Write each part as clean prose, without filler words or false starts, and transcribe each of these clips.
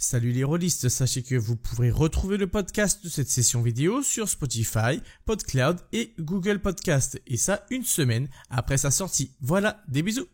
Salut les rôlistes, sachez que vous pourrez retrouver le podcast de cette session vidéo sur Spotify, PodCloud et Google Podcast, et ça une semaine après sa sortie. Voilà, des bisous.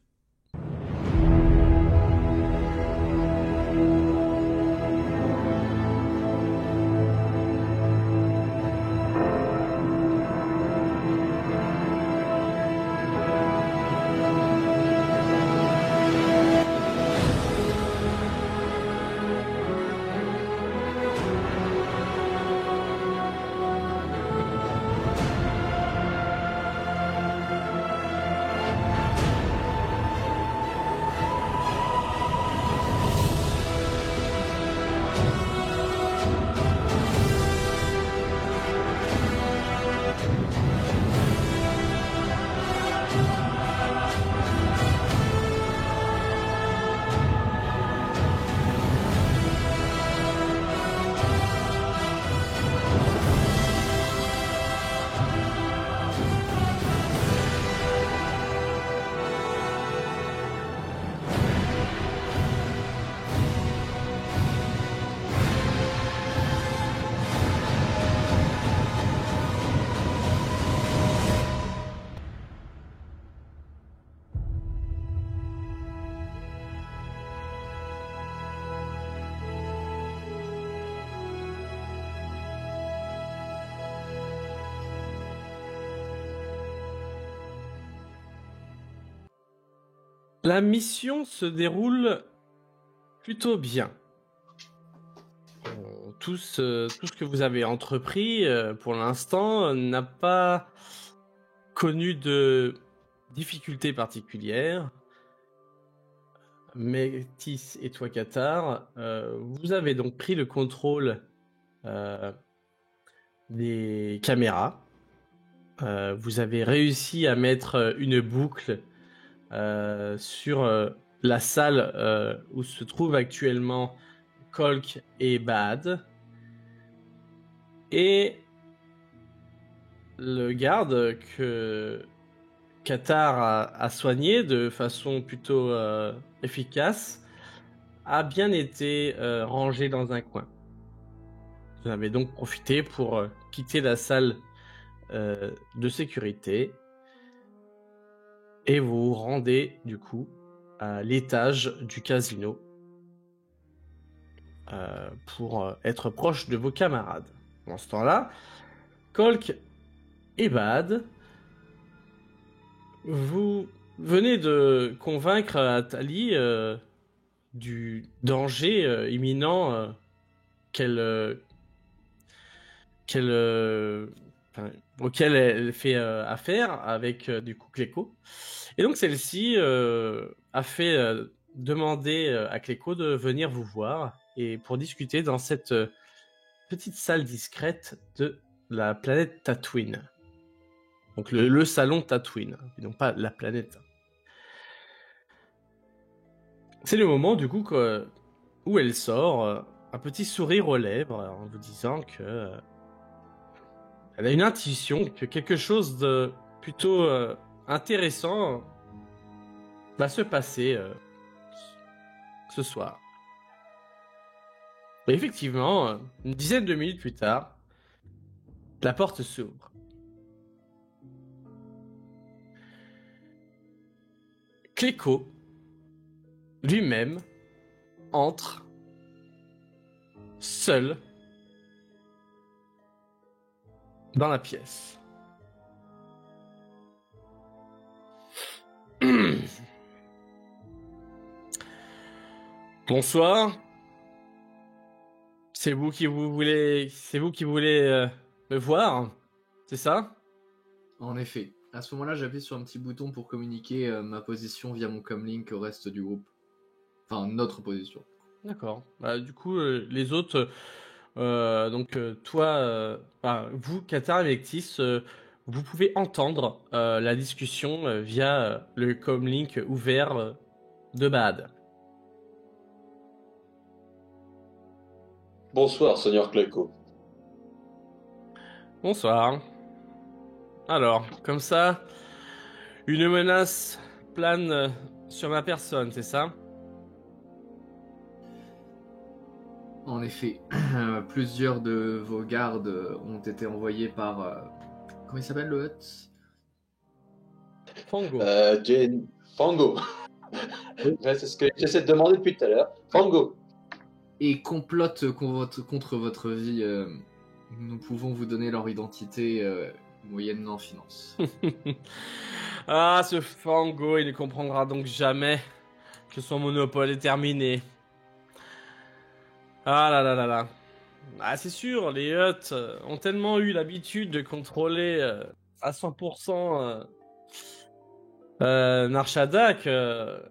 La mission se déroule plutôt bien. Tout ce que vous avez entrepris pour l'instant n'a pas connu de difficultés particulières. Métis et toi, Qatar, vous avez donc pris le contrôle des caméras. Vous avez réussi à mettre une boucle sur la salle où se trouvent actuellement Kolk et Bad. Et le garde que Qatar a soigné de façon plutôt efficace a bien été rangé dans un coin. Vous avez donc profité pour quitter la salle de sécurité et vous vous rendez du coup à l'étage du casino pour être proche de vos camarades. Dans ce temps-là, Kolk et Bad, vous venez de convaincre Atali du danger imminent auquel elle fait affaire avec du coup Cléco. Et donc celle-ci a fait demander à Cléco de venir vous voir et pour discuter dans cette petite salle discrète de la planète Tatooine. Donc le salon Tatooine, et non pas la planète. C'est le moment du coup où elle sort, un petit sourire aux lèvres en vous disant que elle a une intuition que quelque chose de plutôt intéressant va se passer ce soir. Et effectivement, une dizaine de minutes plus tard, la porte s'ouvre. Cléco, lui-même, entre seul dans la pièce. Bonsoir. C'est vous qui voulez me voir, c'est ça? En effet. À ce moment-là, j'appuie sur un petit bouton pour communiquer ma position via mon comlink au reste du groupe. Enfin, notre position. D'accord. Bah, du coup, les autres, toi, vous, Qatar et Vectis, vous pouvez entendre la discussion via le comlink ouvert de Bad. Bonsoir, Seigneur Cléco. Bonsoir. Alors, comme ça, une menace plane sur ma personne, c'est ça? En effet, plusieurs de vos gardes ont été envoyés par... comment il s'appelle le Hut? Fango. Fango. Oui. Ouais, c'est ce que j'essaie de demander depuis tout à l'heure. Fango. Et complotent contre votre vie. Nous pouvons vous donner leur identité moyennant finance. Ah, ce Fango, il ne comprendra donc jamais que son monopole est terminé. Ah là là là là. Ah, c'est sûr, les Hutt ont tellement eu l'habitude de contrôler à 100% Narshada que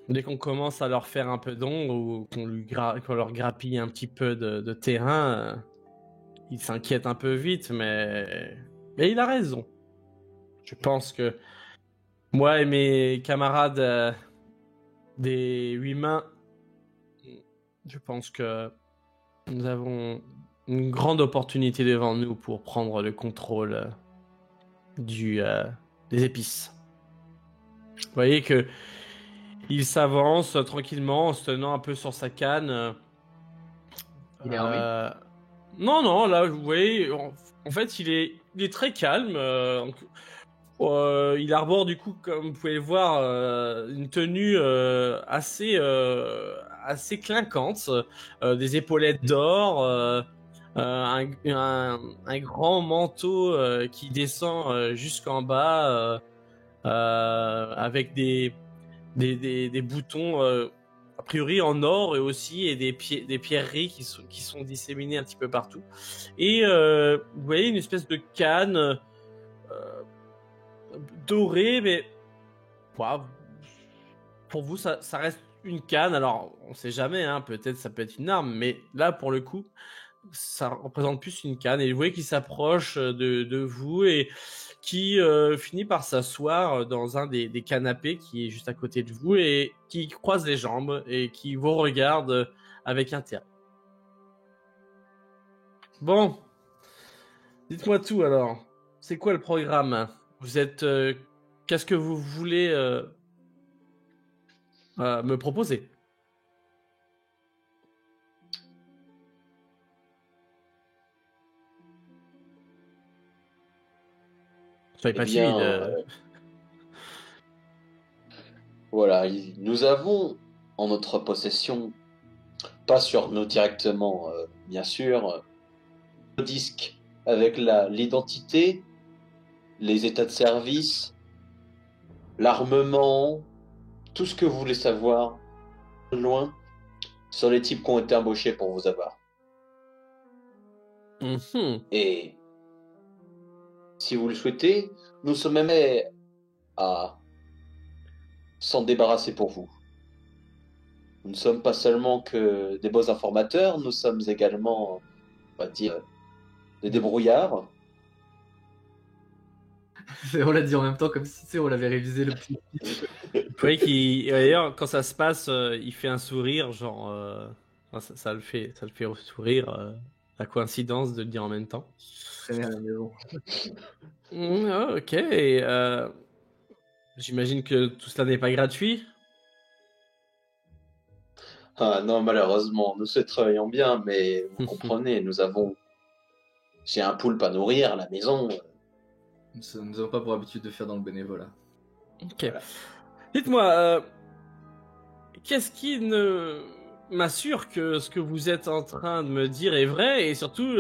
dès qu'on commence à leur faire un peu d'ombre ou qu'on leur grappille un petit peu de terrain, ils s'inquiètent un peu vite, mais il a raison. Je pense que moi et mes camarades des 8 mains, je pense que nous avons une grande opportunité devant nous pour prendre le contrôle des épices. Vous voyez que il s'avance tranquillement en se tenant un peu sur sa canne. Il est armé? Non, non, là, vous voyez, en fait, il est très calme. Il arbore, du coup, comme vous pouvez le voir, une tenue assez clinquante, des épaulettes d'or, un grand manteau qui descend jusqu'en bas, avec des boutons a priori en or et aussi et des pierreries qui sont disséminées un petit peu partout. Et vous voyez une espèce de canne dorée, mais wow, pour vous ça reste une canne. Alors on sait jamais, hein, peut-être ça peut être une arme, mais là pour le coup ça représente plus une canne. Et vous voyez qu'il s'approche de vous et qui finit par s'asseoir dans un des canapés qui est juste à côté de vous et qui croise les jambes et qui vous regarde avec intérêt. Bon, dites-moi tout alors. C'est quoi le programme? Vous êtes... qu'est-ce que vous voulez me proposer? Soyez pas timide. Voilà, nous avons en notre possession, pas sur nous directement, bien sûr, le disque avec l'identité, les états de service, l'armement, tout ce que vous voulez savoir, loin, sur les types qui ont été embauchés pour vous avoir. Et si vous le souhaitez, nous sommes même à s'en débarrasser pour vous. Nous ne sommes pas seulement que des beaux informateurs, nous sommes également, on va dire, des débrouillards. On l'a dit en même temps comme si on l'avait révisé le plus. Vous voyez qu'il, d'ailleurs, quand ça se passe, il fait un sourire, genre, ça le fait sourire, la coïncidence de le dire en même temps. Très bien à la maison. Ok, et, j'imagine que tout cela n'est pas gratuit. Ah non, malheureusement, nous souhaiterions bien, mais vous comprenez, j'ai un poulpe à nourrir à la maison. Nous n'avons pas pour habitude de faire dans le bénévolat. Ok. Voilà. Dites-moi, qu'est-ce qui ne m'assure que ce que vous êtes en train de me dire est vrai et surtout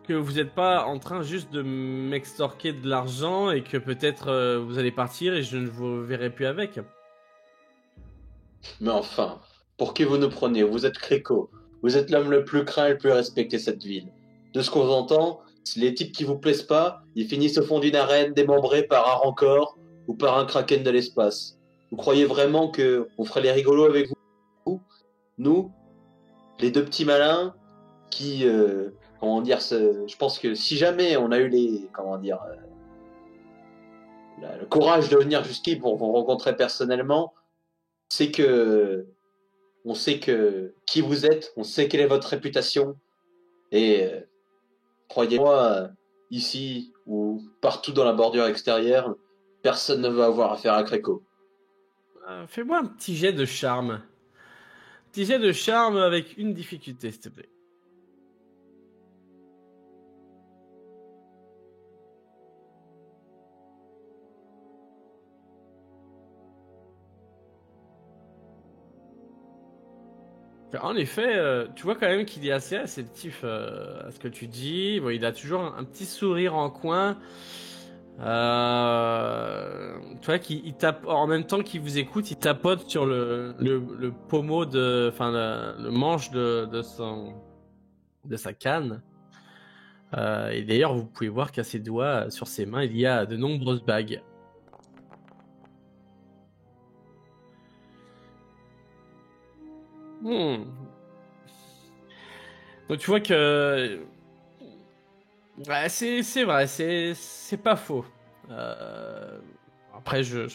que vous n'êtes pas en train juste de m'extorquer de l'argent et que peut-être vous allez partir et je ne vous verrai plus avec. Mais enfin, pour qui vous nous prenez? Vous êtes Créco. Vous êtes l'homme le plus craint et le plus respecté de cette ville. De ce qu'on entend, si les types qui vous plaisent pas, ils finissent au fond d'une arène démembrés par un rancor ou par un kraken de l'espace. Vous croyez vraiment que on ferait les rigolos avec vous? Nous, les deux petits malins qui, comment dire, je pense que si jamais on a eu le courage de venir jusqu'ici pour vous rencontrer personnellement, c'est que on sait qui vous êtes, on sait quelle est votre réputation, et croyez-moi, ici ou partout dans la bordure extérieure, personne ne veut avoir affaire à Créco. Fais-moi un petit jet de charme. Petit jet de charme avec une difficulté, s'il te plaît. En effet, tu vois quand même qu'il est assez réceptif à ce que tu dis. Bon, il a toujours un petit sourire en coin. Tu vois qu'il tape en même temps qu'il vous écoute, il tapote sur le pommeau enfin le manche de sa canne. Et d'ailleurs, vous pouvez voir qu'à ses doigts, sur ses mains, il y a de nombreuses bagues. Donc tu vois que ouais, c'est vrai, c'est pas faux. Après, j'ai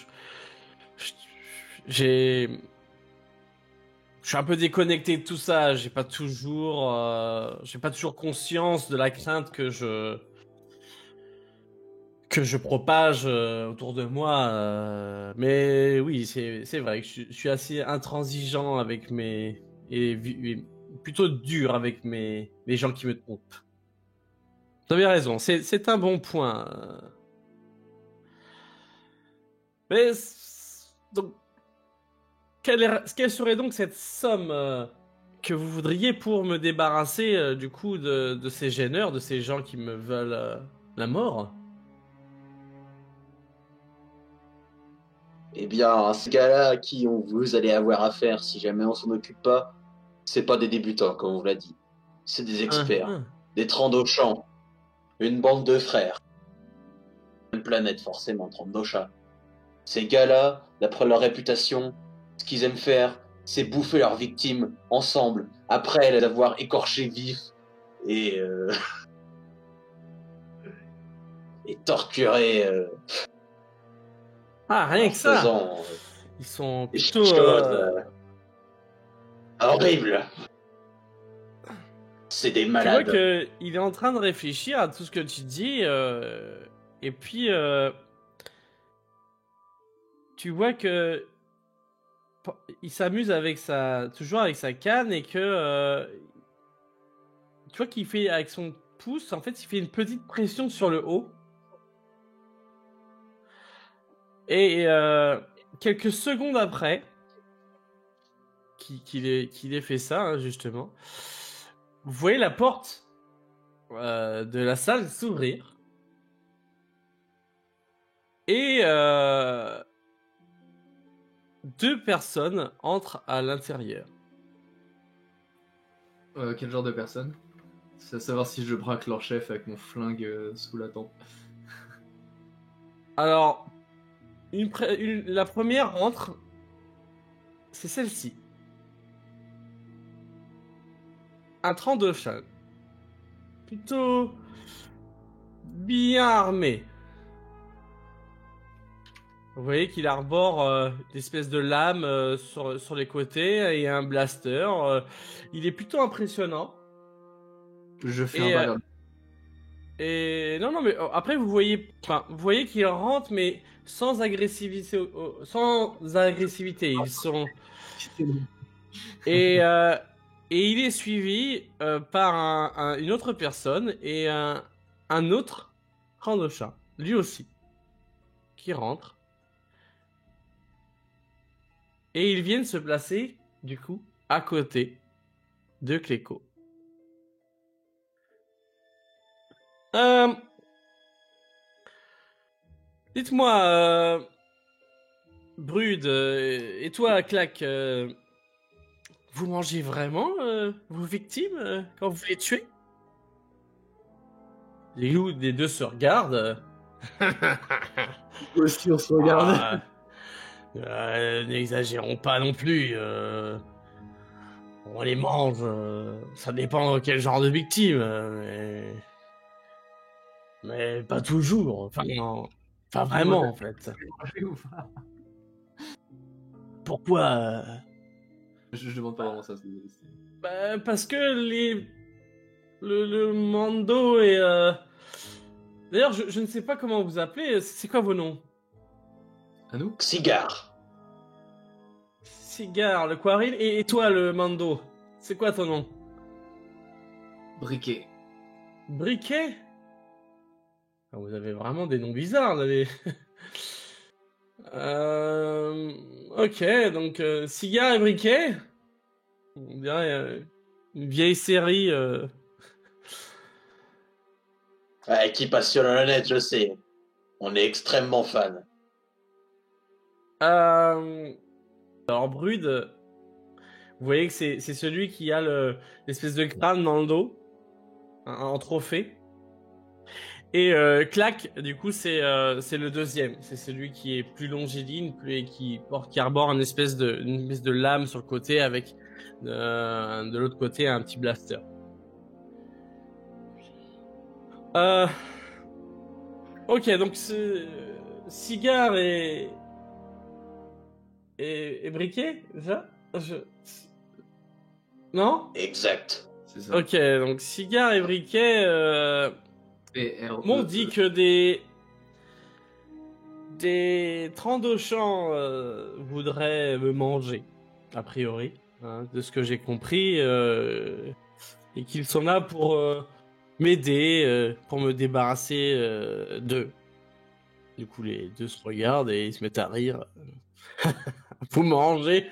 je suis un peu déconnecté de tout ça. J'ai pas toujours conscience de la crainte que je propage autour de moi. Mais oui, c'est vrai que je suis assez intransigeant avec et plutôt dur avec les gens qui me trompent. Vous avez raison, c'est un bon point. Mais donc, quelle serait donc cette somme que vous voudriez pour me débarrasser du coup de ces gêneurs, de ces gens qui me veulent la mort? Eh bien, ces gars-là à qui vous allez avoir affaire si jamais on s'en occupe pas, c'est pas des débutants, comme on vous l'a dit. C'est des experts, des Trandauchans, une bande de frères. Une planète, forcément, Trandauchan. Ces gars-là, d'après leur réputation, ce qu'ils aiment faire, c'est bouffer leurs victimes ensemble, après les avoir écorchés vifs et et torturés. Rien que ça. Faisant, ils sont des plutôt choses horribles. C'est des Tu malades. vois que il est en train de réfléchir à tout ce que tu dis et puis tu vois que il s'amuse avec toujours avec sa canne et que tu vois qu'il fait avec son pouce, en fait, il fait une petite pression sur le haut. Et quelques secondes après qu'il ait fait ça, hein, justement, vous voyez la porte de la salle s'ouvrir. Et deux personnes entrent à l'intérieur. Quel genre de personne? C'est à savoir si je braque leur chef avec mon flingue sous la tempe. Alors, la première rentre, c'est celle-ci. Un Trandauchan. Plutôt bien armé. Vous voyez qu'il arbore des espèces de lames sur les côtés et un blaster. Il est plutôt impressionnant. Je fais un pas Et non, mais après vous voyez qu'il rentre, mais sans agressivité. Ils sont et il est suivi par une autre personne et un autre Trandauchan, lui aussi, qui rentre. Et ils viennent se placer, du coup, à côté de Cléco. Dites-moi, Brude, et toi, Clac, vous mangez vraiment vos victimes quand vous les tuez? Les loups des deux se regardent. Aussi, on se regarde. N'exagérons pas non plus. On les mange. Ça dépend de quel genre de victime. Mais pas toujours. Enfin, non. Enfin vraiment, en fait. Pourquoi Je demande pas vraiment ça. parce que le Mando est... D'ailleurs, je ne sais pas comment vous appelez. C'est quoi vos noms? À nous? Cigare. Cigare, le Quaril. Et toi, le Mando? C'est quoi ton nom? Briquet. Briquet? Vous avez vraiment des noms bizarres, là, les... Ok, donc Cigare et Briquet. On dirait une vieille série. Ouais, qui passionne le net, je sais. On est extrêmement fan. Alors, Brude, vous voyez que c'est celui qui a l'espèce de crâne dans le dos, en trophée. Et Clac, du coup, c'est le deuxième. C'est celui qui est plus longiligne et qui arbore une espèce de lame sur le côté avec de l'autre côté un petit blaster. Ok, donc Cigare et Briquet, ça Non? Exact. C'est ça. Ok, donc Cigare et Briquet m'ont dit que des Trandauchans voudraient me manger, a priori, hein, de ce que j'ai compris, et qu'ils sont là pour m'aider, pour me débarrasser d'eux. Du coup, les deux se regardent et ils se mettent à rire. Vous mangez?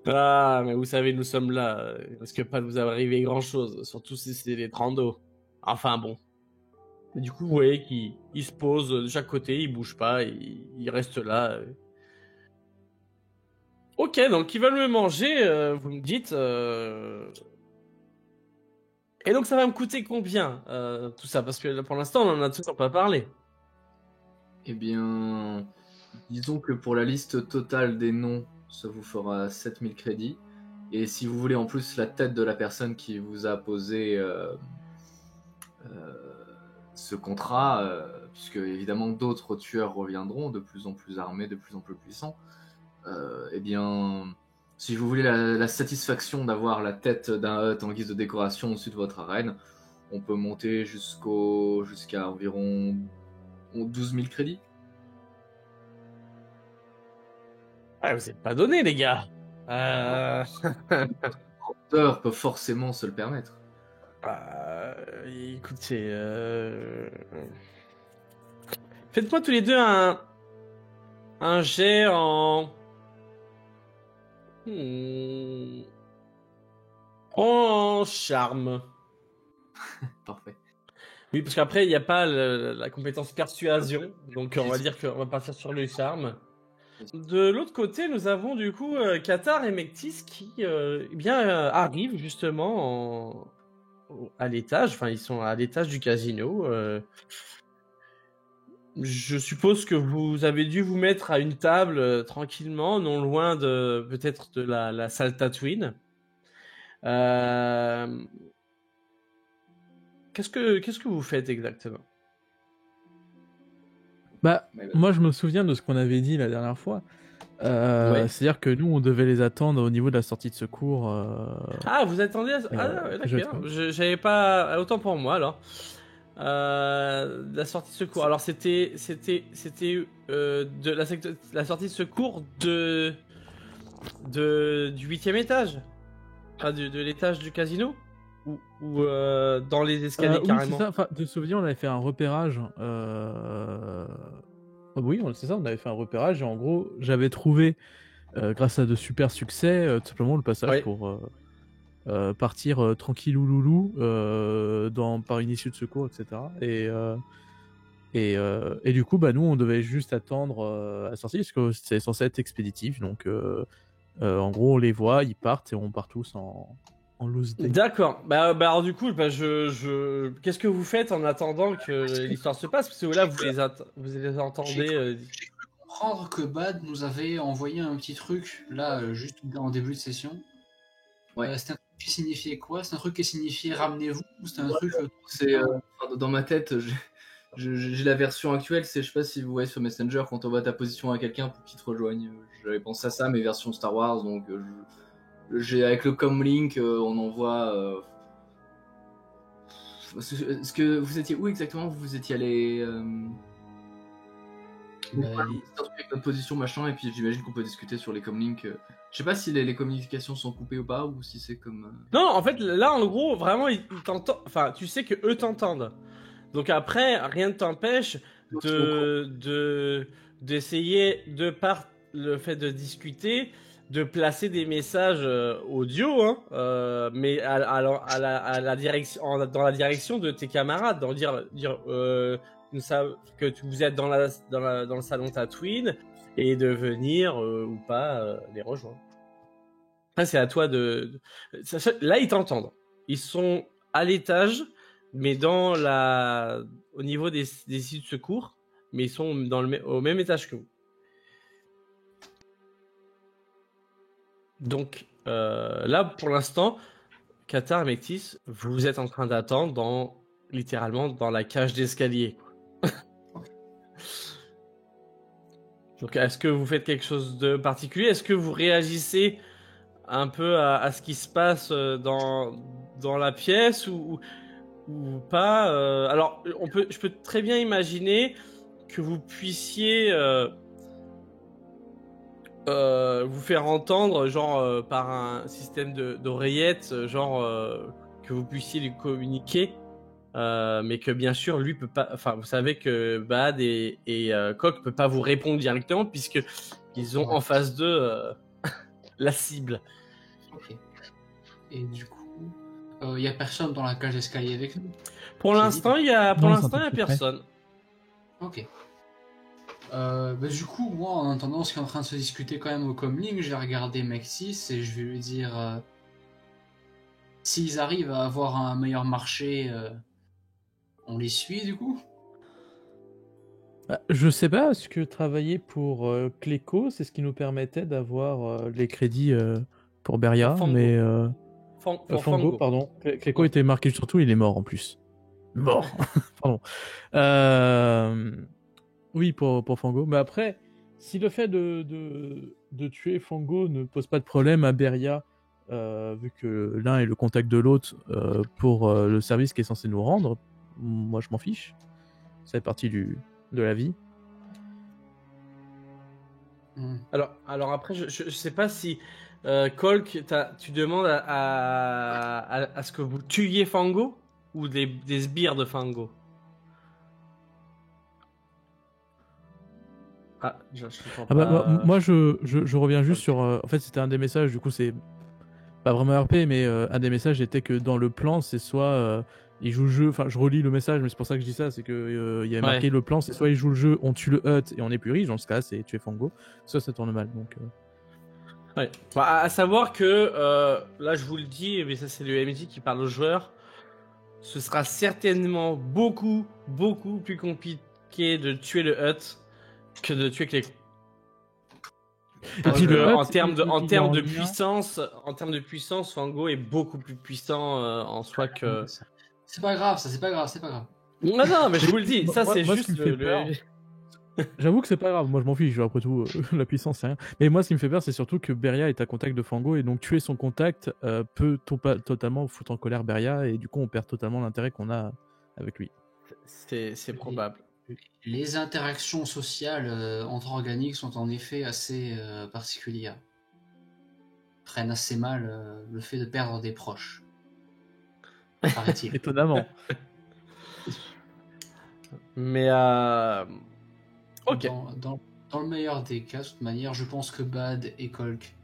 Ah, mais vous savez, nous sommes là. Il risque pas de vous arriver grand-chose, surtout si c'est des Trandos. Enfin bon. Et du coup, vous voyez qu'ils se posent de chaque côté, ils bougent pas, ils restent là. Ok, donc ils veulent me manger, vous me dites. Et donc ça va me coûter combien, tout ça? Parce que pour l'instant, on en a toujours pas parlé. Eh bien, disons que pour la liste totale des noms, ça vous fera 7000 crédits. Et si vous voulez en plus la tête de la personne qui vous a posé ce contrat, puisque évidemment d'autres tueurs reviendront, de plus en plus armés, de plus en plus puissants, eh bien, si vous voulez la satisfaction d'avoir la tête d'un hut en guise de décoration au-dessus de votre arène, on peut monter jusqu'à environ 12 000 crédits. Ah, vous êtes pas donné, les gars. L'auteur peut forcément se le permettre. Écoutez, faites-moi tous les deux un jet en charme. Parfait. Oui, parce qu'après, il n'y a pas la compétence persuasion, donc on va dire qu'on va partir sur le charme. De l'autre côté, nous avons du coup Qatar et Mectis qui arrivent justement à l'étage, enfin ils sont à l'étage du casino. Je suppose que vous avez dû vous mettre à une table tranquillement, non loin de peut-être de la salle Tatooine. Qu'est-ce que vous faites exactement? Bah, moi je me souviens de ce qu'on avait dit la dernière fois. Ouais. C'est-à-dire que nous on devait les attendre au niveau de la sortie de secours. Ah, vous attendez à... Ah, ouais, d'accord. J'avais pas... Autant pour moi, alors. La sortie de secours. Alors, c'était de la sortie de secours du 8e étage. Enfin, de l'étage du casino. Ou dans les escaliers, oui, carrément. c'est ça. Enfin, de souvenir, on avait fait un repérage. Oui, c'est ça, on avait fait un repérage. Et en gros, j'avais trouvé, grâce à de super succès, tout simplement le passage pour partir tranquillou loulou par une issue de secours, etc. Et du coup, bah, nous, on devait juste attendre à la sortie, parce que c'est censé être expéditif. Donc, en gros, on les voit, ils partent et on part tous en loose day. D'accord. Bah alors du coup, qu'est-ce que vous faites en attendant que l'histoire se passe? Parce que là, vous les entendez. J'ai cru comprendre que Bad nous avait envoyé un petit truc, là, juste en début de session. Ouais. C'était un truc qui signifiait quoi? C'est un truc qui signifiait ramenez-vous? Ou c'était un truc... Dans ma tête, j'ai la version actuelle, je sais pas si vous voyez sur Messenger, quand on voit ta position à quelqu'un pour qu'il te rejoigne. J'avais pensé à ça, mes versions Star Wars, donc avec le comlink, on envoie... Est-ce que vous étiez où exactement? Vous étiez allé... avec notre position machin, et puis j'imagine qu'on peut discuter sur les comlinks. Je sais pas si les communications sont coupées ou pas, ou si c'est comme... Non, en fait, là, en gros, vraiment, ils t'entendent. Enfin, tu sais que eux t'entendent. Donc après, rien ne t'empêche d'essayer, de par le fait de discuter, de placer des messages audio, hein, mais à la direction, dans la direction de tes camarades, dire nous savons que vous êtes dans le salon Tatooine et de venir ou pas les rejoindre. Après, c'est à toi Là, ils t'entendent. Ils sont à l'étage, mais au niveau des sites de secours, mais ils sont au même étage que vous. Donc là, pour l'instant, Qatar et Mectis, vous êtes en train d'attendre littéralement dans la cage d'escalier. Donc, est-ce que vous faites quelque chose de particulier? Est-ce que vous réagissez un peu à ce qui se passe dans la pièce ou pas? Alors, je peux très bien imaginer que vous puissiez vous faire entendre, genre par un système d'oreillettes, que vous puissiez lui communiquer, mais que bien sûr lui peut pas. Enfin, vous savez que Bad et Coq peut pas vous répondre directement puisque ils ont en face d'eux la cible. Ok. Et du coup, il y a personne dans la cage d'escalier avec nous. Pour l'instant, il y a personne. Ok. Du coup, moi, en entendant ce qui est en train de se discuter quand même au Comlink, je vais regarder Mexis et je vais lui dire s'ils arrivent à avoir un meilleur marché, on les suit du coup. Je sais pas, est-ce que travailler pour Cléco, c'est ce qui nous permettait d'avoir les crédits pour Beria, Fango. mais Fango. Fango, pardon. Cléco était marqué surtout, il est mort en plus. Mort. Pardon. Oui, pour Fango. Mais après, si le fait de tuer Fango ne pose pas de problème à Beria, vu que l'un est le contact de l'autre pour le service qui est censé nous rendre, moi je m'en fiche. Ça fait partie de la vie. Alors après, je sais pas si Colk, tu demandes à ce que vous tuiez Fango ou des sbires de Fango. Moi je reviens juste sur en fait c'était un des messages, du coup c'est pas vraiment RP, mais un des messages était que dans le plan c'est soit il joue le jeu, enfin je relis le message mais c'est pour ça que je dis ça, c'est que il y avait marqué le plan, c'est soit il joue le jeu, on tue le hut et on est plus riche, dans ce cas c'est tuer Fango, soit ça tourne mal, donc ouais. À savoir que là je vous le dis, mais ça c'est le MJ qui parle aux joueurs, ce sera certainement beaucoup plus compliqué de tuer le hut que de tuer Cléco. Parce que en termes de puissance, Fango est beaucoup plus puissant en soi que. C'est pas grave, c'est pas grave. Non, mais je vous le dis, ça c'est juste J'avoue que c'est pas grave, moi je m'en fiche, après tout, la puissance c'est rien. Mais moi ce qui me fait peur c'est surtout que Beria est à contact de Fango et donc tuer son contact peut totalement foutre en colère Beria et du coup on perd totalement l'intérêt qu'on a avec lui. C'est probable. Les interactions sociales entre organiques sont en effet assez particulières. Prennent assez mal le fait de perdre des proches. Paraît-il. Étonnamment. Mais ok. Dans le meilleur des cas, de toute manière, je pense que Bad et Colk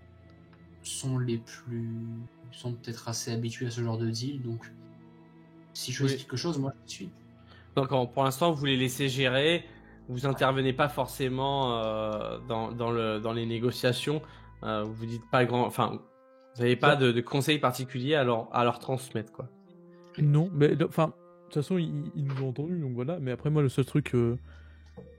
sont peut-être assez habitués à ce genre de deal, donc si je choisis quelque chose, moi je suis. Donc pour l'instant, vous les laissez gérer, vous intervenez pas forcément dans les négociations, vous dites pas vous n'avez pas de conseils particuliers à leur transmettre, quoi. Non, mais enfin, de toute façon, ils nous ont entendus, donc voilà. Mais après, moi, le seul truc que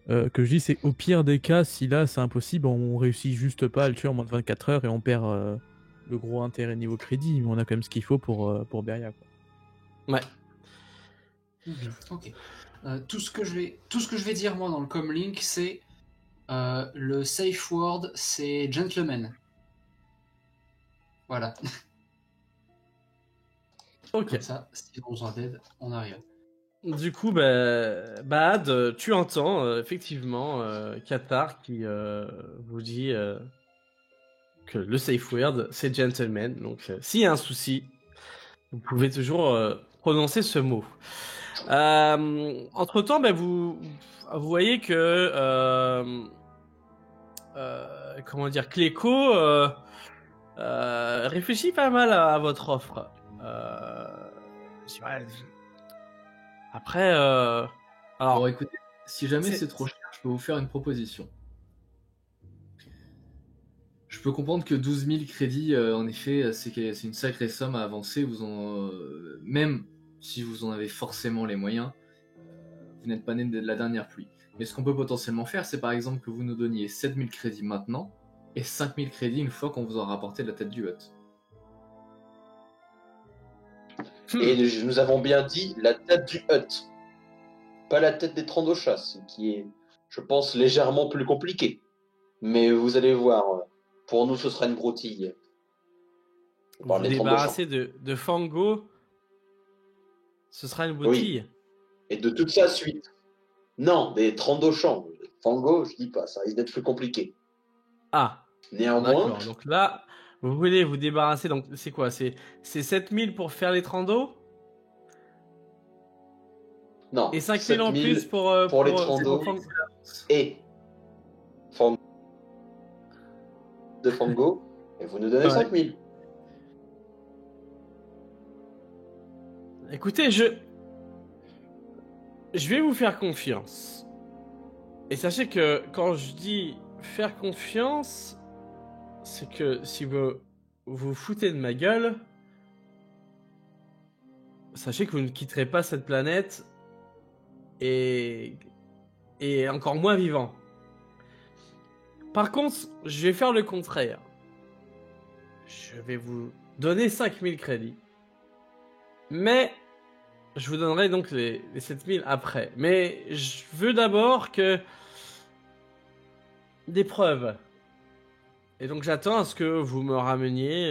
je dis, c'est au pire des cas, si là c'est impossible, on réussit juste pas à le tuer en moins de 24 heures et on perd le gros intérêt niveau crédit, mais on a quand même ce qu'il faut pour Beria, quoi. Ouais. Ok. Tout ce que je vais dire moi dans le comlink, c'est le safe word, c'est gentleman. Voilà. Ok. Comme ça, si on a besoin d'aide, on arrive. Du coup, Bad, tu entends effectivement Qatar qui vous dit que le safe word c'est gentleman. Donc, s'il y a un souci, vous pouvez toujours prononcer ce mot. Entre-temps, vous voyez que comment dire, Cléco réfléchit pas mal à votre offre. Ouais, après, alors, Alors écoutez, si jamais c'est trop cher, je peux vous faire une proposition. Je peux comprendre que 12 000 crédits, en effet, c'est une sacrée somme à avancer. Même si vous en avez forcément les moyens, vous n'êtes pas né de la dernière pluie. Mais ce qu'on peut potentiellement faire, c'est par exemple que vous nous donniez 7 000 crédits maintenant et 5 000 crédits une fois qu'on vous aura rapporté la tête du hut. Et nous avons bien dit la tête du hut, pas la tête des Trandoshas, ce qui est, je pense, légèrement plus compliqué. Mais vous allez voir, pour nous, ce sera une broutille. vous vous débarrassez de Fango, ce sera une broutille. Oui. Et de toute sa suite. Non, des Trandoshans. Fango, je dis pas, ça risque d'être plus compliqué. Ah, néanmoins. D'accord, donc là, vous voulez vous débarrasser, donc c'est quoi? C'est 7000 pour faire les Trandos? Non. Et 5000 en plus pour les Trandos. Et Fango. De Fango. Et vous nous donnez 5000. Écoutez, je vais vous faire confiance. Et sachez que quand je dis faire confiance, c'est que si vous vous foutez de ma gueule, sachez que vous ne quitterez pas cette planète et encore moins vivant. Par contre, je vais faire le contraire. Je vais vous donner 5000 crédits. Mais je vous donnerai donc les 7000 après. Mais je veux d'abord que des preuves. Et donc j'attends à ce que vous me rameniez,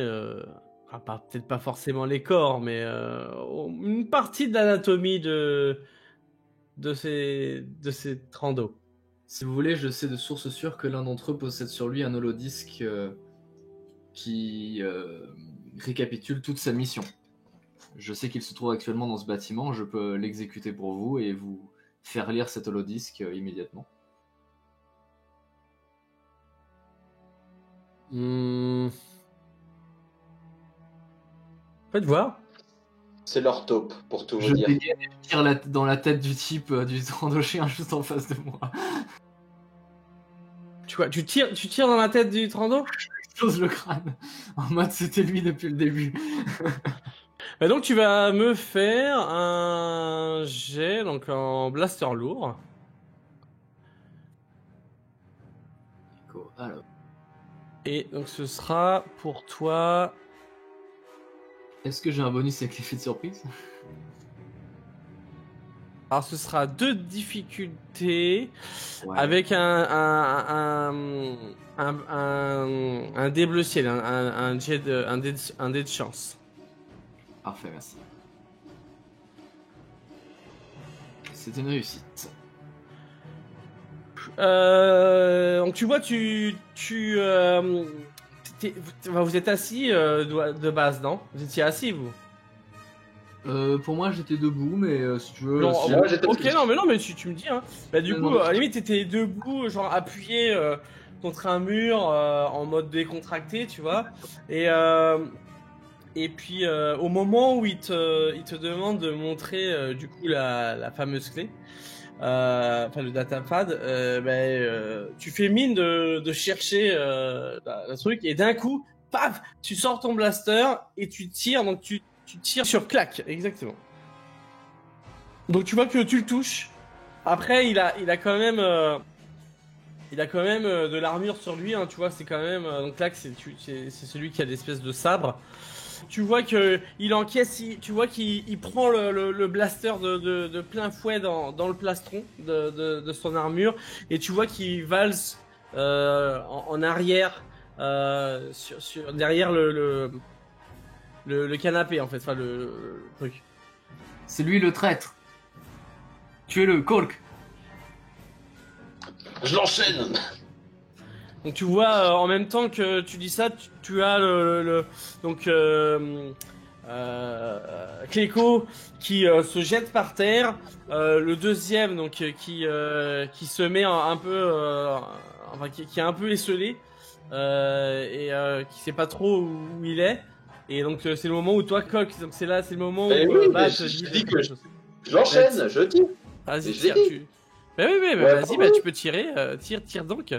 peut-être pas forcément les corps, mais une partie de l'anatomie de ces trandos. Si vous voulez, je sais de source sûre que l'un d'entre eux possède sur lui un holodisque qui récapitule toute sa mission. Je sais qu'il se trouve actuellement dans ce bâtiment, je peux l'exécuter pour vous et vous faire lire cet holodisque immédiatement. Faites voir. C'est leur taupe, pour tout vous Je dire. tire dans la tête du type du Trandochien juste en face de moi. Tu tires dans la tête du Trando? J'explose le crâne. En mode c'était lui depuis le début. Et donc tu vas me faire un jet donc en blaster lourd. Alors. Et donc ce sera pour toi. Est-ce que j'ai un bonus avec l'effet de surprise? Alors ce sera 2 difficultés Ouais. avec un dé bleu ciel, un dé de chance. Parfait, merci. C'est une réussite. Donc tu vois, vous êtes assis de base, non? Vous étiez assis, vous? Pour moi, j'étais debout, mais si tu veux... Non, si- moi, j'étais ok, non, mais tu me dis, hein. Bah, du Non, coup, non, à la limite, t'étais debout, genre appuyé contre un mur en mode décontracté, tu vois. Et puis, au moment où il te demande de montrer du coup la fameuse clé, enfin le datapad, tu fais mine de chercher le truc et d'un coup, paf, tu sors ton blaster et tu tires, donc tu tires sur clac, exactement. Donc tu vois que tu le touches. Après, il a quand même de l'armure sur lui, hein, tu vois, c'est quand même donc clac, c'est celui qui a l'espèce de sabre. Tu vois que il encaisse, tu vois qu'il prend le blaster de plein fouet dans le plastron de son armure et tu vois qu'il valse en arrière derrière le canapé en fait, enfin le truc. C'est lui le traître. Tuez-le, Colk. Je l'enchaîne. Donc tu vois en même temps que tu dis ça, tu as Cléco qui se jette par terre, le deuxième donc qui se met un peu enfin qui est un peu esselé qui sait pas trop où il est. Et donc c'est le moment où toi coque. Donc c'est le moment où oui, bah, je dis que j'enchaîne, je tire. Vas-y, Je tire. l'ai dit. Bah oui, Ouais, vas-y, bravo. tu peux tirer. Tire donc.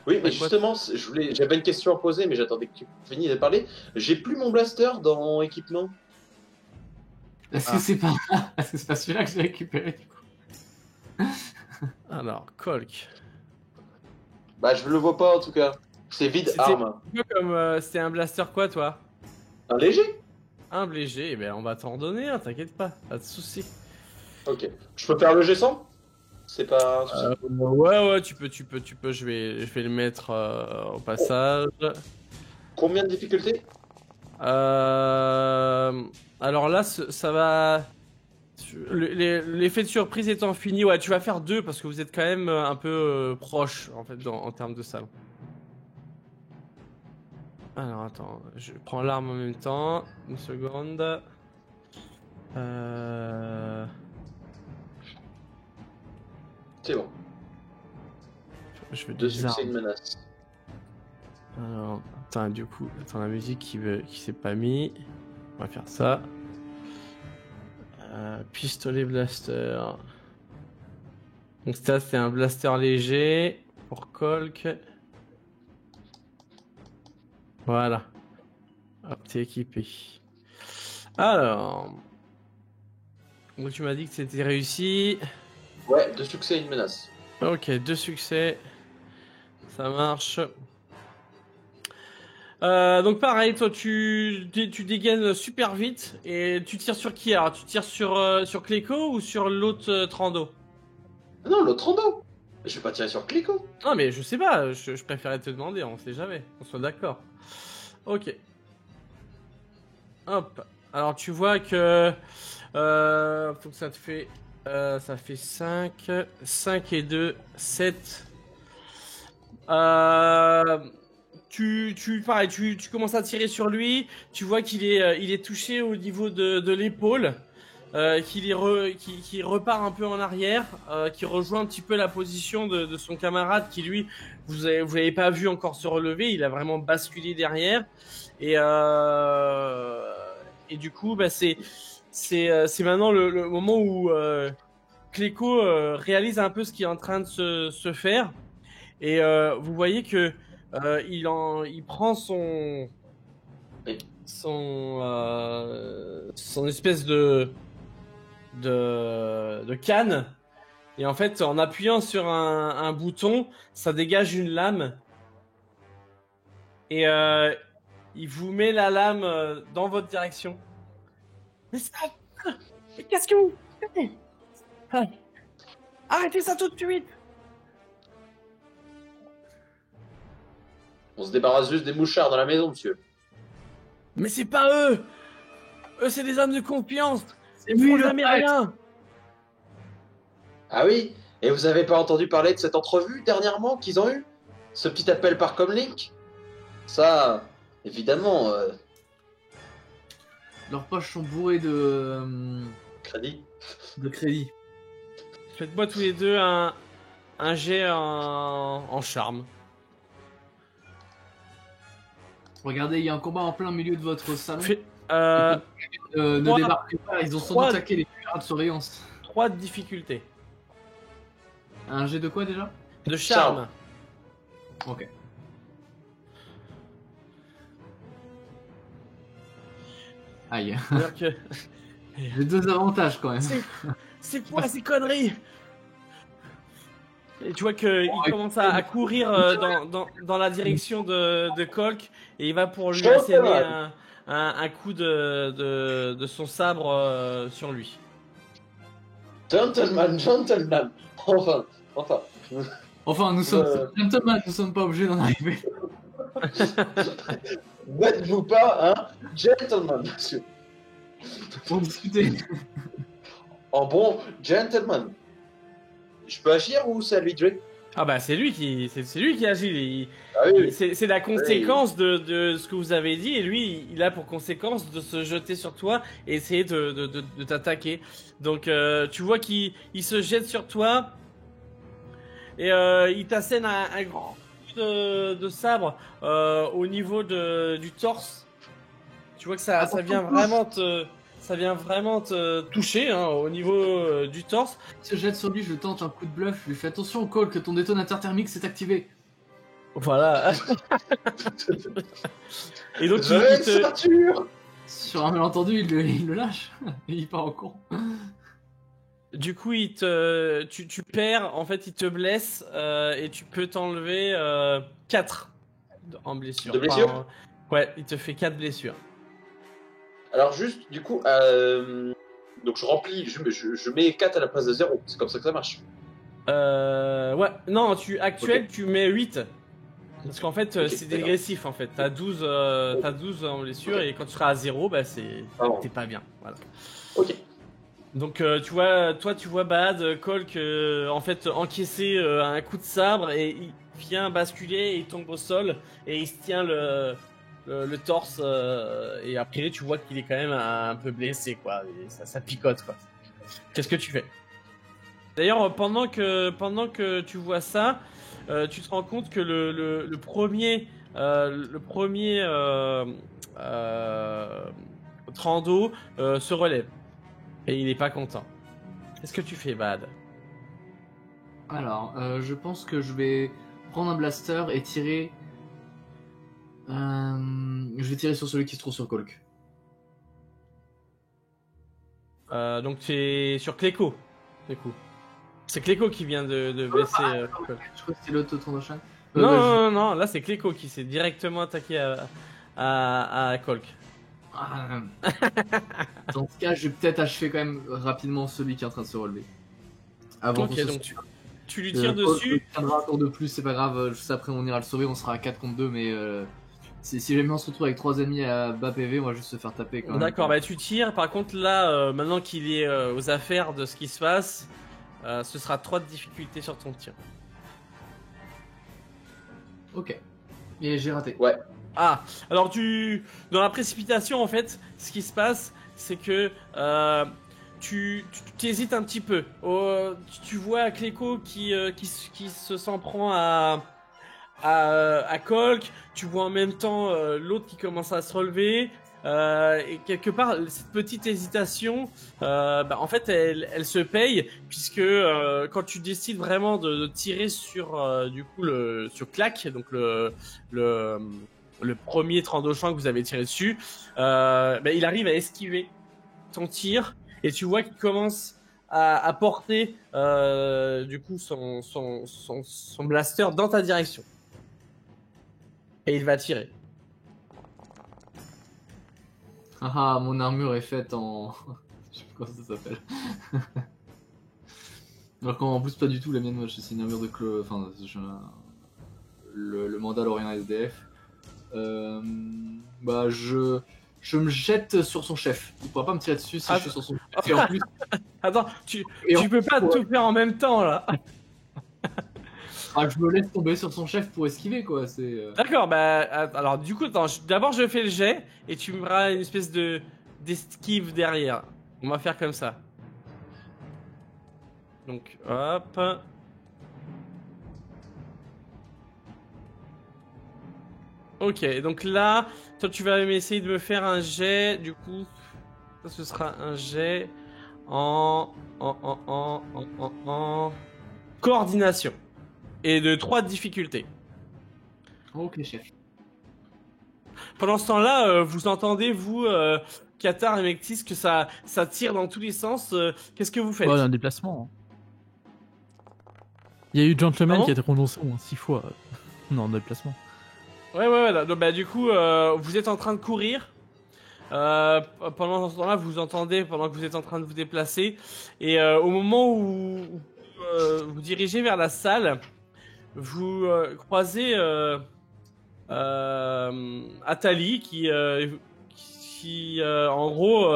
Oui, mais Bah, quoi justement, j'avais une question à poser, mais j'attendais que tu finisses de parler. J'ai plus mon blaster dans équipement. Est-ce que c'est pas... Est-ce que c'est pas celui-là que j'ai récupéré du coup? Alors, Colk. Bah, je le vois pas en tout cas. C'est vide C'était- arme. Comme c'était un blaster quoi, toi? Un léger? Un léger, eh ben on va t'en donner un, t'inquiète pas de soucis. Ok. Je peux faire le G100? C'est pas un souci. Ouais, tu peux, je vais le mettre au passage. Combien de difficultés? Alors là, ça va... L'effet de surprise étant fini, ouais, tu vas faire 2 parce que vous êtes quand même un peu proche en fait en termes de salon. Alors attends, je prends l'arme en même temps, une seconde. C'est bon. Je vais 2 des succès, armes. une menace. Alors, attends, du coup, la musique qui s'est pas mis. On va faire ça. Pistolet blaster. Donc ça, c'est un blaster léger pour Colk. Voilà. Hop, t'es équipé. Alors. Donc tu m'as dit que c'était réussi. Ouais, 2 succès, une menace. Ok, 2 succès. Ça marche. Donc pareil, toi tu dégaines super vite et tu tires sur qui alors? Tu tires sur Cléco ou sur l'autre Trando? Non, l'autre en dos. Je vais pas tirer sur Cléco. Non mais je sais pas, je préférais te demander, on sait jamais, on soit d'accord. Ok. Hop. Alors tu vois que donc ça fait 5 et 2 7. Pareil, tu commences à tirer sur lui, tu vois qu'il est touché au niveau de l'épaule, qu'il repart un peu en arrière, qui rejoint un petit peu la position de son camarade qui lui, vous l'avez pas vu encore se relever, il a vraiment basculé derrière, et du coup, bah, c'est maintenant le moment où Cléco réalise un peu ce qui est en train de se faire, et vous voyez que il prend son espèce de canne, et en fait en appuyant sur un bouton ça dégage une lame et il vous met la lame dans votre direction. Mais qu'est-ce que vous faites? Arrêtez ça tout de suite. On se débarrasse juste des mouchards dans la maison, monsieur. Mais c'est pas eux. Eux, c'est des hommes de confiance. C'est lui, pour le jamais rien. Ah oui? Et vous avez pas entendu parler de cette entrevue dernièrement qu'ils ont eu? Ce petit appel par Comlink? Ça, évidemment, Leurs poches sont bourrées de crédit. crédit. Faites-moi tous les deux un jet en charme. Regardez, il y a un combat en plein milieu de votre salon. Ne Ne débarquez pas, ils ont sans doute attaqué les caméras de surveillance. 3 de difficulté. Un jet de quoi déjà? De charme. Ok. Aïe. Alors que... J'ai 2 avantages quand même. C'est quoi ces conneries? Et tu vois qu'il commence à courir dans la direction de Colk, et il va pour lui asséner un coup de son sabre sur lui. Gentleman. Enfin, nous sommes gentlemen, nous sommes pas obligés d'en arriver. N'êtes-vous pas un gentleman, monsieur? Pour discuter. En bon gentleman. Je peux agir ou c'est à lui de jouer? Ah bah c'est lui qui agit. Ah oui. C'est la conséquence de ce que vous avez dit, et lui il a pour conséquence de se jeter sur toi et essayer de t'attaquer. Donc tu vois qu'il se jette sur toi, et il t'assène un grand coup de sabre au niveau du torse. Tu vois que ça vient vraiment te toucher hein, au niveau du torse. Je se jette sur lui, je tente un coup de bluff, je lui fais attention Cole que ton détonateur thermique s'est activé. Voilà. Et donc sur un malentendu, il le lâche et il part en courant. Du coup, tu perds, en fait, il te blesse et tu peux t'enlever 4 en blessure. De blessure Ouais, il te fait 4 blessures. Alors juste, du coup, donc je remplis, je mets 4 à la place de 0, c'est comme ça que ça marche. Ouais, non, tu mets 8. Parce qu'en fait, Ok, c'est d'accord. dégressif, en fait. T'as 12 en blessure et quand tu seras à 0, bah t'es pas bien. Voilà. Ok. Donc tu vois Bad, Colk en fait encaisser un coup de sabre et il vient basculer, il tombe au sol et il se tient le torse et après tu vois qu'il est quand même un peu blessé quoi, et ça picote quoi. Qu'est-ce que tu fais? D'ailleurs pendant que tu vois ça, tu te rends compte que le premier Trando se relève. Et il est pas content. Qu'est-ce que tu fais, Bad? Alors, je pense que je vais prendre un blaster et tirer. Je vais tirer sur celui qui se trouve sur Colk. Donc c'est sur Cléco. C'est Cléco qui vient de blesser. Colk. Je crois que c'est l'autre Trandoshan. Non, là c'est Cléco qui s'est directement attaqué à Colk. Dans ce cas, je vais peut-être achever quand même rapidement celui qui est en train de se relever. Avant Ok, qu'on se- donc tu lui tires dessus. Il tiendra un tour de plus, c'est pas grave. Juste après, on ira le sauver. On sera à 4 contre 2. Mais si jamais on se retrouve avec 3 ennemis à bas PV, on va juste se faire taper quand même. D'accord, bah tu tires. Par contre, là, maintenant qu'il est aux affaires de ce qui se passe, ce sera 3 de difficulté sur ton tir. Ok. Et j'ai raté. Ouais. Ah, alors dans la précipitation en fait, ce qui se passe, c'est que tu hésites un petit peu. Tu vois Cléco qui s'en prend à Colk. Tu vois en même temps l'autre qui commence à se relever. Et quelque part, cette petite hésitation, en fait, elle se paye puisque quand tu décides vraiment de tirer sur du coup sur Clack, donc le premier Trandoshan que vous avez tiré dessus, il arrive à esquiver ton tir et tu vois qu'il commence à porter du coup son blaster dans ta direction et il va tirer. Ah, mon armure est faite en. Je sais pas comment ça s'appelle. Alors qu'en plus, pas du tout la mienne, moi, c'est une armure de Enfin, le Mandalorian SDF. Je me jette sur son chef. Il pourra pas me tirer dessus si je suis sur son chef. Et en plus. Attends, tu peux pas tout faire en même temps là. Je me laisse tomber sur son chef pour esquiver quoi. D'accord, alors du coup, attends, d'abord je fais le jet et tu me feras une espèce d'esquive derrière. On va faire comme ça. Donc, hop. Ok, donc là, toi tu vas essayer de me faire un jet, du coup, ça ce sera un jet en coordination et de 3 difficultés. Ok, chef. Pendant ce temps-là, vous entendez, vous, Qatar et Mectis, que ça tire dans tous les sens. Qu'est-ce que vous faites? Ouais, un déplacement. Il y a eu Gentleman Pardon qui a été renoncé 6 fois. Non, en déplacement. Ouais. Donc, du coup, vous êtes en train de courir. Pendant ce temps-là, vous entendez, pendant que vous êtes en train de vous déplacer. Et au moment où vous dirigez vers la salle, vous croisez Atali qui en gros,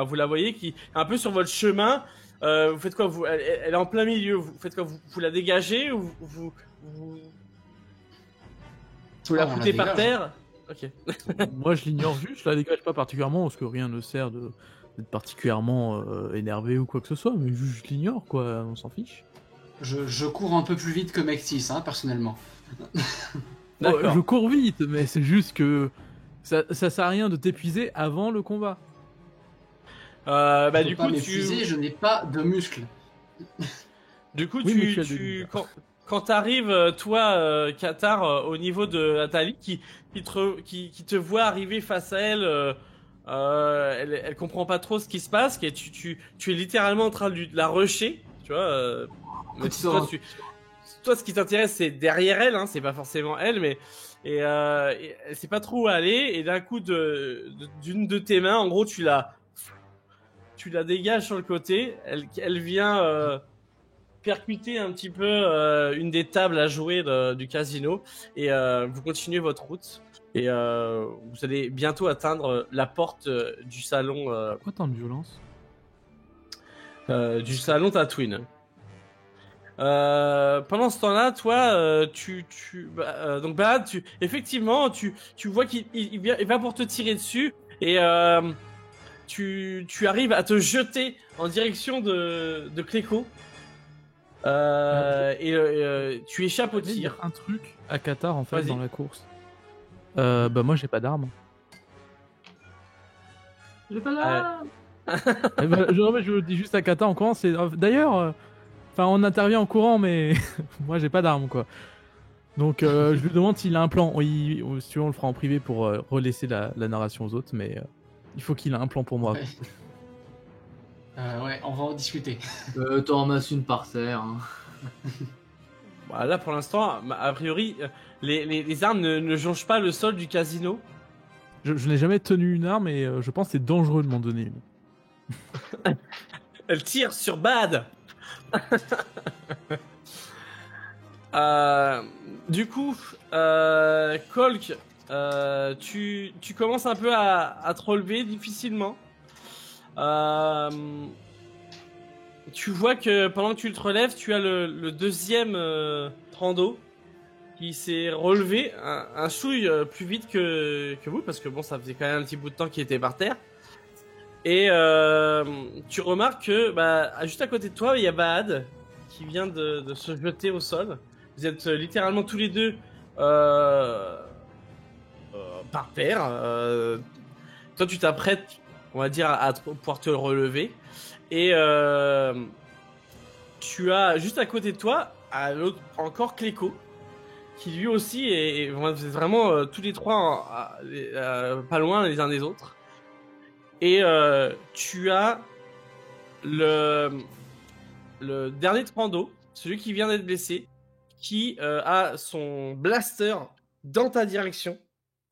vous la voyez, qui est un peu sur votre chemin. Vous faites quoi? Elle est en plein milieu. Vous faites quoi? Vous la dégagez ou vous la on foutez la par dégage. terre? Ok. Moi, je l'ignore juste, je la dégage pas particulièrement parce que rien ne sert d'être particulièrement énervé ou quoi que ce soit, mais juste je l'ignore quoi, on s'en fiche. Je cours un peu plus vite que Mexis, hein, personnellement. Je cours vite, mais c'est juste que ça sert à rien de t'épuiser avant le combat. Du coup, je n'ai pas de muscles. Du coup, oui, quand t'arrives, toi, Qatar, au niveau de Nathalie, qui te voit arriver face à elle, elle comprend pas trop ce qui se passe, et tu es littéralement en train de la rusher, tu vois. Même si toi, ce qui t'intéresse, c'est derrière elle, hein, c'est pas forcément elle, mais et elle sait pas trop où aller, et d'un coup d'une de tes mains, en gros, tu la dégages sur le côté, elle vient percuter un petit peu une des tables à jouer du casino, et vous continuez votre route, et vous allez bientôt atteindre la porte du salon. Pourquoi tant de violence? Du salon Tatooine. Pendant ce temps-là, toi, donc Bad, effectivement, tu vois qu'il va pour te tirer dessus, et tu arrives à te jeter en direction de Cléco. Tu échappes au tir. Un truc à Qatar en fait Vas-y. dans la course. Moi j'ai pas d'arme. J'ai pas là. Je le dis juste à Qatar en courant. D'ailleurs, on intervient en courant, mais moi j'ai pas d'arme quoi. Donc je lui demande s'il a un plan. Si tu veux, on le fera en privé pour relaisser la narration aux autres, mais il faut qu'il ait un plan pour moi. Ouais, on va en discuter. T'en ramasses une par terre. Hein. Bah, là, pour l'instant, a priori, les armes ne jonchent pas le sol du casino. Je n'ai jamais tenu une arme et je pense que c'est dangereux de m'en donner une. Elle tire sur Bad. Du coup, Colk, tu commences un peu à te relever difficilement. Tu vois que pendant que tu te relèves, tu as le deuxième Trando qui s'est relevé un chouille plus vite que vous, parce que bon, ça faisait quand même un petit bout de temps qu'il était par terre. Et tu remarques que juste à côté de toi, il y a Bahad qui vient de se jeter au sol. Vous êtes littéralement tous les deux par terre. Toi, tu t'apprêtes, on va dire, à pouvoir te relever. Et tu as juste à côté de toi, à l'autre, encore Cléco, qui lui aussi est vous êtes vraiment tous les trois pas loin les uns des autres. Et tu as le dernier Trando, celui qui vient d'être blessé, qui a son blaster dans ta direction,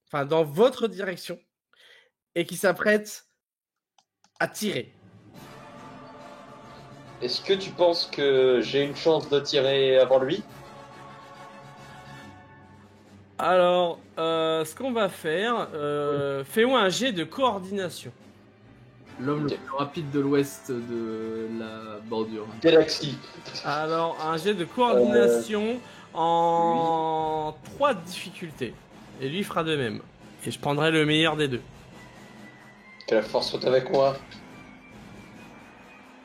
enfin dans votre direction, et qui s'apprête à tirer. Est-ce que tu penses que j'ai une chance de tirer avant lui? Alors, ce qu'on va faire, fais-moi un jet de coordination. L'homme le plus rapide de l'ouest de la bordure. Galaxie. Alors, un jet de coordination en 3 difficultés. Et lui fera de même. Et je prendrai le meilleur des deux. Que la force soit avec moi.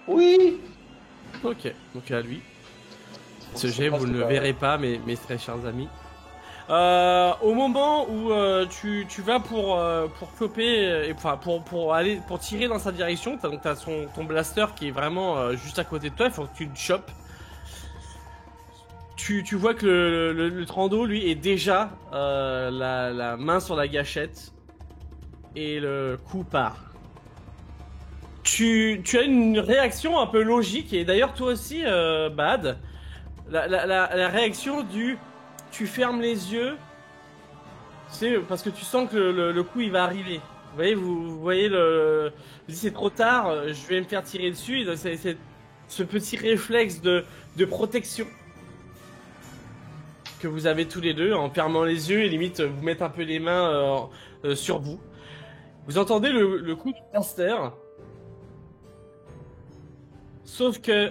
Oui. Ok, donc à lui. Ce jet, vous ne le verrez pas, mes très chers amis. Au moment où tu vas pour choper, pour tirer dans sa direction, t'as ton blaster qui est vraiment juste à côté de toi, il faut que tu le chopes. Tu vois que le Trando, lui, est déjà la main sur la gâchette, et le coup part. Tu as une réaction un peu logique, et d'ailleurs toi aussi, Bad, la réaction du... Tu fermes les yeux, c'est parce que tu sens que le coup il va arriver. Vous voyez c'est trop tard, je vais me faire tirer dessus. Et c'est ce petit réflexe de protection que vous avez tous les deux en fermant les yeux et limite vous mettre un peu les mains sur vous. Vous entendez le coup du blaster, sauf que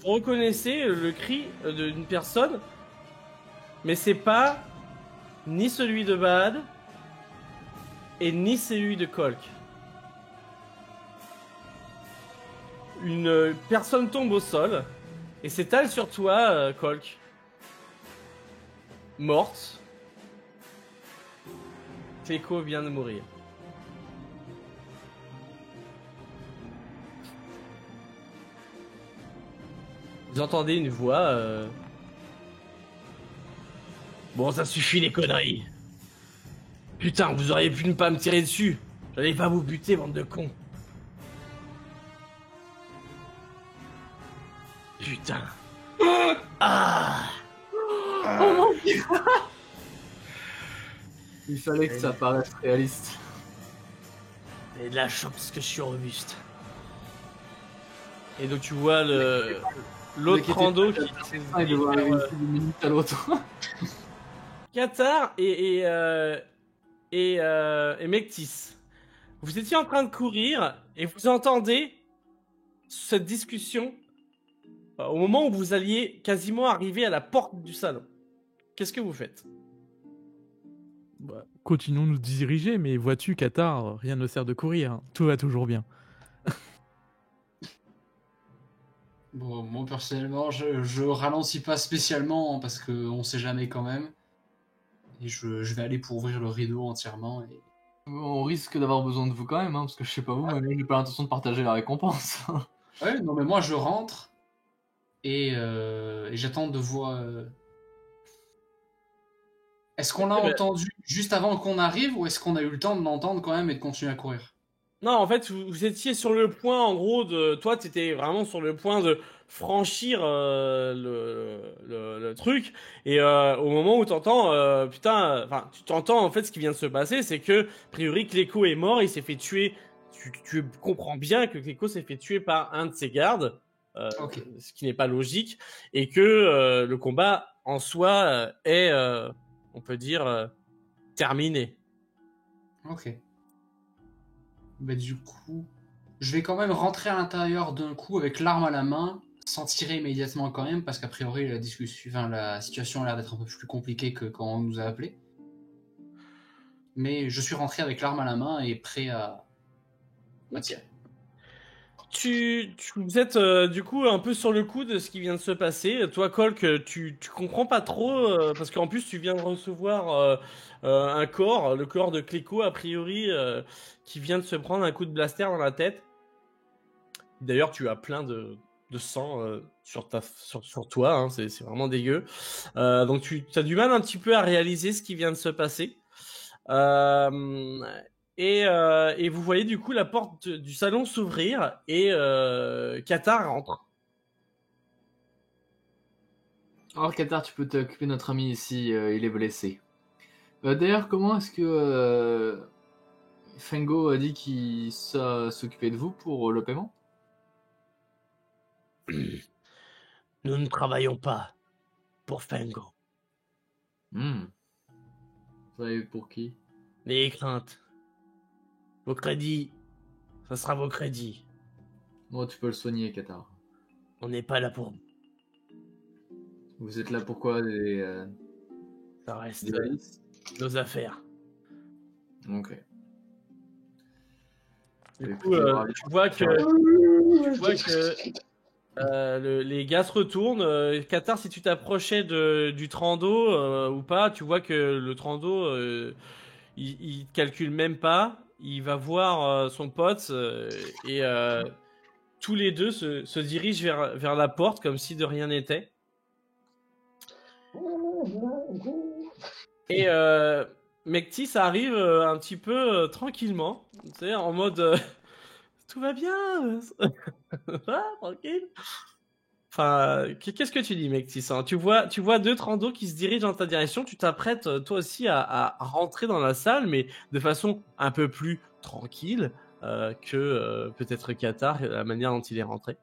vous reconnaissez le cri d'une personne. Mais c'est pas ni celui de Bad et ni celui de Colk. Une personne tombe au sol et s'étale sur toi, Colk. Morte. Cléco vient de mourir. Vous entendez une voix. Bon, ça suffit les conneries. Putain, vous auriez pu ne pas me tirer dessus. J'allais pas vous buter, bande de cons. Putain. Ah. Oh mon dieu. Il fallait que ça paraisse réaliste. Et de la chance parce que je suis robuste. Et donc tu vois l'autre rando qui Il doit arriver d'une minute à l'autre. Qatar et Mectis. Vous étiez en train de courir et vous entendez cette discussion au moment où vous alliez quasiment arriver à la porte du salon. Qu'est-ce que vous faites? Bah, continuons de nous diriger, mais vois-tu, Qatar, rien ne sert de courir. Hein. Tout va toujours bien. Bon, moi personnellement, je ralentis pas spécialement parce qu'on sait jamais quand même. Et je vais aller pour ouvrir le rideau entièrement. Et... On risque d'avoir besoin de vous quand même, hein, parce que je sais pas vous, mais j'ai pas l'intention de partager la récompense. Ouais, non mais moi je rentre et j'attends de voir. Est-ce qu'on l'a entendu juste avant qu'on arrive ou est-ce qu'on a eu le temps de l'entendre quand même et de continuer à courir? Non, en fait, vous étiez sur le point, en gros, de... Toi, t'étais vraiment sur le point de franchir le truc. Et au moment où t'entends... Enfin, tu t'entends, en fait, ce qui vient de se passer, c'est que, a priori, Cléco est mort, il s'est fait tuer. Tu comprends bien que Cléco s'est fait tuer par un de ses gardes, Ok. ce qui n'est pas logique, et que le combat, en soi, est, on peut dire, terminé. Ok. Bah du coup, je vais quand même rentrer à l'intérieur d'un coup avec l'arme à la main, sans tirer immédiatement quand même, parce qu'a priori la situation a l'air d'être un peu plus compliquée que quand on nous a appelés. Mais je suis rentré avec l'arme à la main et prêt à tirer. Vous êtes du coup un peu sur le coup de ce qui vient de se passer. Toi, Colk, tu comprends pas trop parce qu'en plus tu viens de recevoir un corps, le corps de Cléco a priori, qui vient de se prendre un coup de blaster dans la tête. D'ailleurs, tu as plein de sang sur toi, hein, c'est vraiment dégueu. Donc tu as du mal un petit peu à réaliser ce qui vient de se passer. Et vous voyez du coup la porte du salon s'ouvrir et Qatar rentre. Alors Qatar, tu peux t'occuper de notre ami ici, il est blessé. D'ailleurs, comment est-ce que Fengo a dit qu'il s'occupait de vous pour le paiement? Nous ne travaillons pas pour Fengo. Vous savez pour qui? N'ayez crainte. Vos crédits, ça sera vos crédits. Moi, tu peux le soigner, Qatar. On n'est pas là pour vous. Vous êtes là pourquoi Ça reste nos affaires. Ok. Du coup, tu vois que les gars se retournent. Qatar, si tu t'approchais du Trando ou pas, tu vois que le Trando, il calcule même pas. Il va voir son pote et tous les deux se dirigent vers la porte comme si de rien n'était. Et Mectis arrive un petit peu tranquillement, tu sais, en mode tout va bien, ah, tranquille. Enfin, qu'est-ce que tu dis, Mectis, hein? Tu vois deux Trando qui se dirigent dans ta direction. Tu t'apprêtes toi aussi à rentrer dans la salle, mais de façon un peu plus tranquille que peut-être Qatar, la manière dont il est rentré.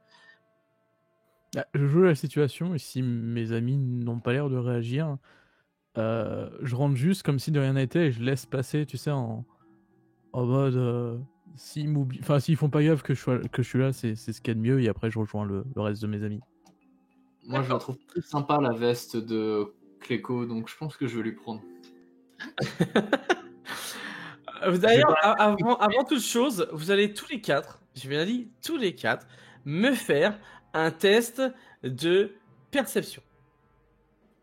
Je joue la situation et si mes amis n'ont pas l'air de réagir, je rentre juste comme si de rien n'était et je laisse passer, tu sais, en mode s'ils m'oublient, enfin s'ils font pas gaffe que je suis là, c'est ce qu'il y a de mieux et après je rejoins le reste de mes amis. Moi, je la trouve plus sympa, la veste de Cléco, donc je pense que je vais lui prendre. D'ailleurs, avant toute chose, vous allez tous les quatre, je bien dit tous les quatre, me faire un test de perception.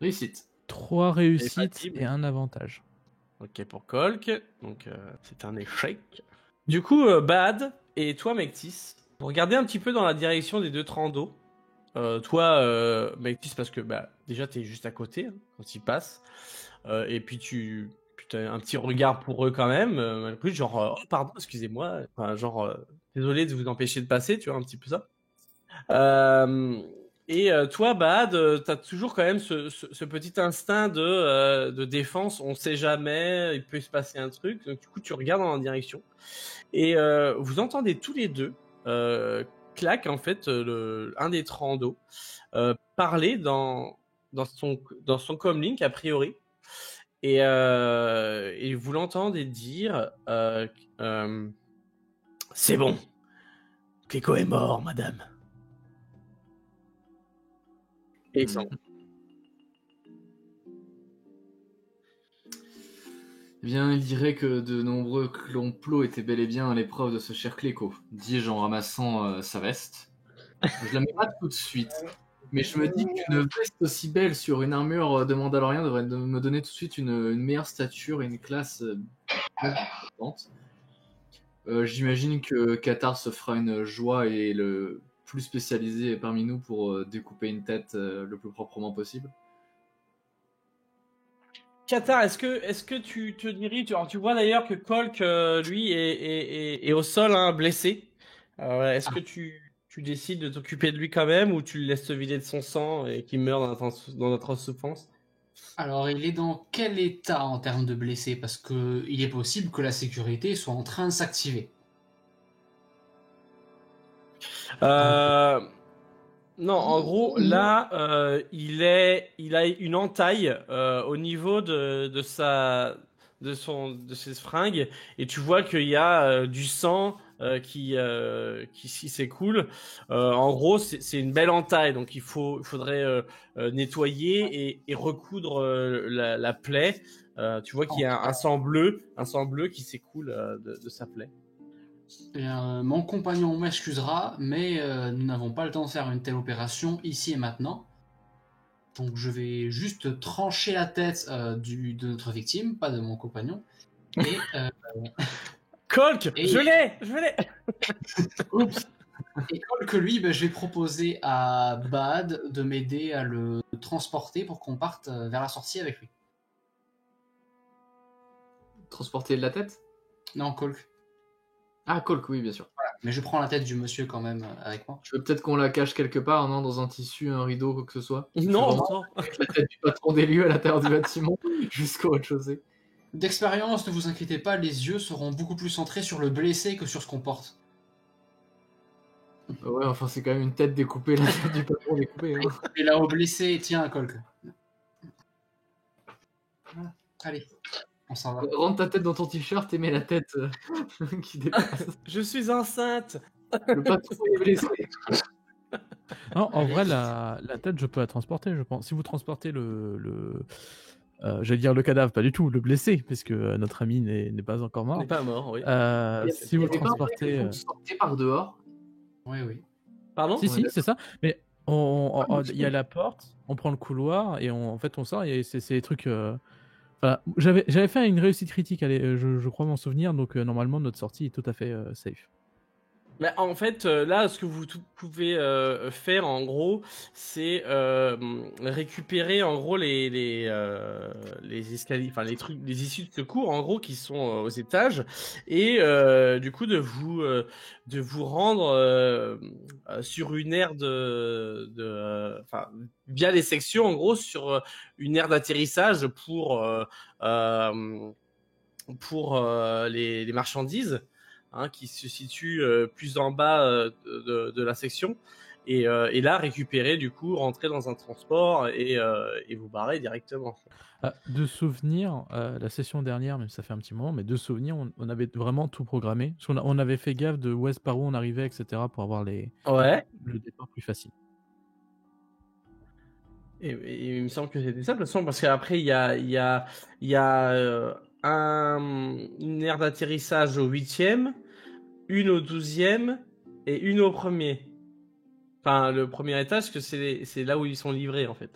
Réussite. 3 réussites Incompatible. et un avantage. Ok, pour Colk. Donc, c'est un échec. Du coup, Bad et toi, Mectis, vous regardez un petit peu dans la direction des deux Trando. Toi, Mectis, parce que déjà, t'es juste à côté hein, quand ils passent. Et puis, tu as un petit regard pour eux quand même. Malgré genre, oh, pardon, excusez-moi. Enfin, genre, désolé de vous empêcher de passer, tu vois, un petit peu ça. Et toi, Bad, t'as toujours quand même ce petit instinct de défense. On sait jamais, il peut se passer un truc. Donc, du coup, tu regardes dans la direction. Et vous entendez tous les deux, Clack, en fait, un des Trando, parler dans son comlink, a priori. Et vous l'entendez dire c'est bon, Keko est mort, madame. Et ils sont... Eh bien, il dirait que de nombreux complots étaient bel et bien à l'épreuve de ce cher Cléco, dis-je en ramassant sa veste. Je la mets pas tout de suite, mais je me dis qu'une veste aussi belle sur une armure de Mandalorien devrait me donner tout de suite une meilleure stature et une classe importante. J'imagine que Qatar se fera une joie et le plus spécialisé parmi nous pour découper une tête le plus proprement possible. Qatar, est-ce que tu te diriges... Alors, tu vois d'ailleurs que Colk, lui, est au sol, hein, blessé. Est-ce que tu décides de t'occuper de lui quand même ou tu le laisses se vider de son sang et qu'il meurt dans notre souffrance? Alors, il est dans quel état en termes de blessé? Parce que il est possible que la sécurité soit en train de s'activer. Non, en gros, là, il a une entaille au niveau de ses fringues, et tu vois qu'il y a du sang qui s'écoule. En gros, c'est une belle entaille, donc il faudrait nettoyer et recoudre la plaie. Tu vois qu'il y a un sang bleu qui s'écoule de sa plaie. Et, mon compagnon m'excusera, mais nous n'avons pas le temps de faire une telle opération ici et maintenant. Donc je vais juste trancher la tête de notre victime, pas de mon compagnon. Et Colk, je l'ai. Oups. Et que lui, je vais proposer à Bad de m'aider à le transporter pour qu'on parte vers la sortie avec lui. Transporter de la tête? Non, Colk. Ah, Colk, oui, bien sûr. Voilà. Mais je prends la tête du monsieur quand même avec moi. Je veux peut-être qu'on la cache quelque part, non, dans un tissu, un rideau, quoi que ce soit. Non. Avec la tête du patron des lieux à l'intérieur du bâtiment, jusqu'au rez-de-chaussée. D'expérience, ne vous inquiétez pas, les yeux seront beaucoup plus centrés sur le blessé que sur ce qu'on porte. Ouais, enfin, c'est quand même une tête découpée, la tête du patron découpée. Hein. Et là, au blessé, tiens, Colk. Voilà. Allez, on s'en va. Rentre ta tête dans ton t-shirt et mets la tête qui dépasse. Je suis enceinte. Le patron est blessé. Non, en vrai, la tête, je peux la transporter, je pense. Si vous transportez j'allais dire le cadavre, pas du tout, le blessé, parce que notre ami n'est pas encore On mort. n'est pas mort, oui. Si vous le transportez... Sortez par dehors. Oui. Pardon? Si, c'est ça. Mais il y a la porte, on prend le couloir, et en fait, on sort, et c'est des trucs... Enfin, j'avais fait une réussite critique, je crois m'en souvenir, donc normalement, notre sortie est tout à fait safe. Mais en fait, là, ce que vous pouvez faire, en gros, c'est récupérer, en gros, les escaliers, enfin les trucs, les issues de secours, en gros, qui sont aux étages, et du coup de vous rendre sur une aire via les sections, en gros, sur une aire d'atterrissage pour les marchandises. Hein, qui se situe plus en bas de la section, et là récupérer, du coup, rentrer dans un transport et vous barrer directement. De souvenir, la session dernière, même ça fait un petit moment, mais de souvenir, on avait vraiment tout programmé. Parce on avait fait gaffe de où est-ce par où on arrivait, etc. pour avoir le départ plus facile. Et il me semble que c'était ça, de toute façon, parce qu'après il y a une aire d'atterrissage au 8e, une au 12e et une au 1er. Enfin, le premier étage, que c'est là où ils sont livrés, en fait.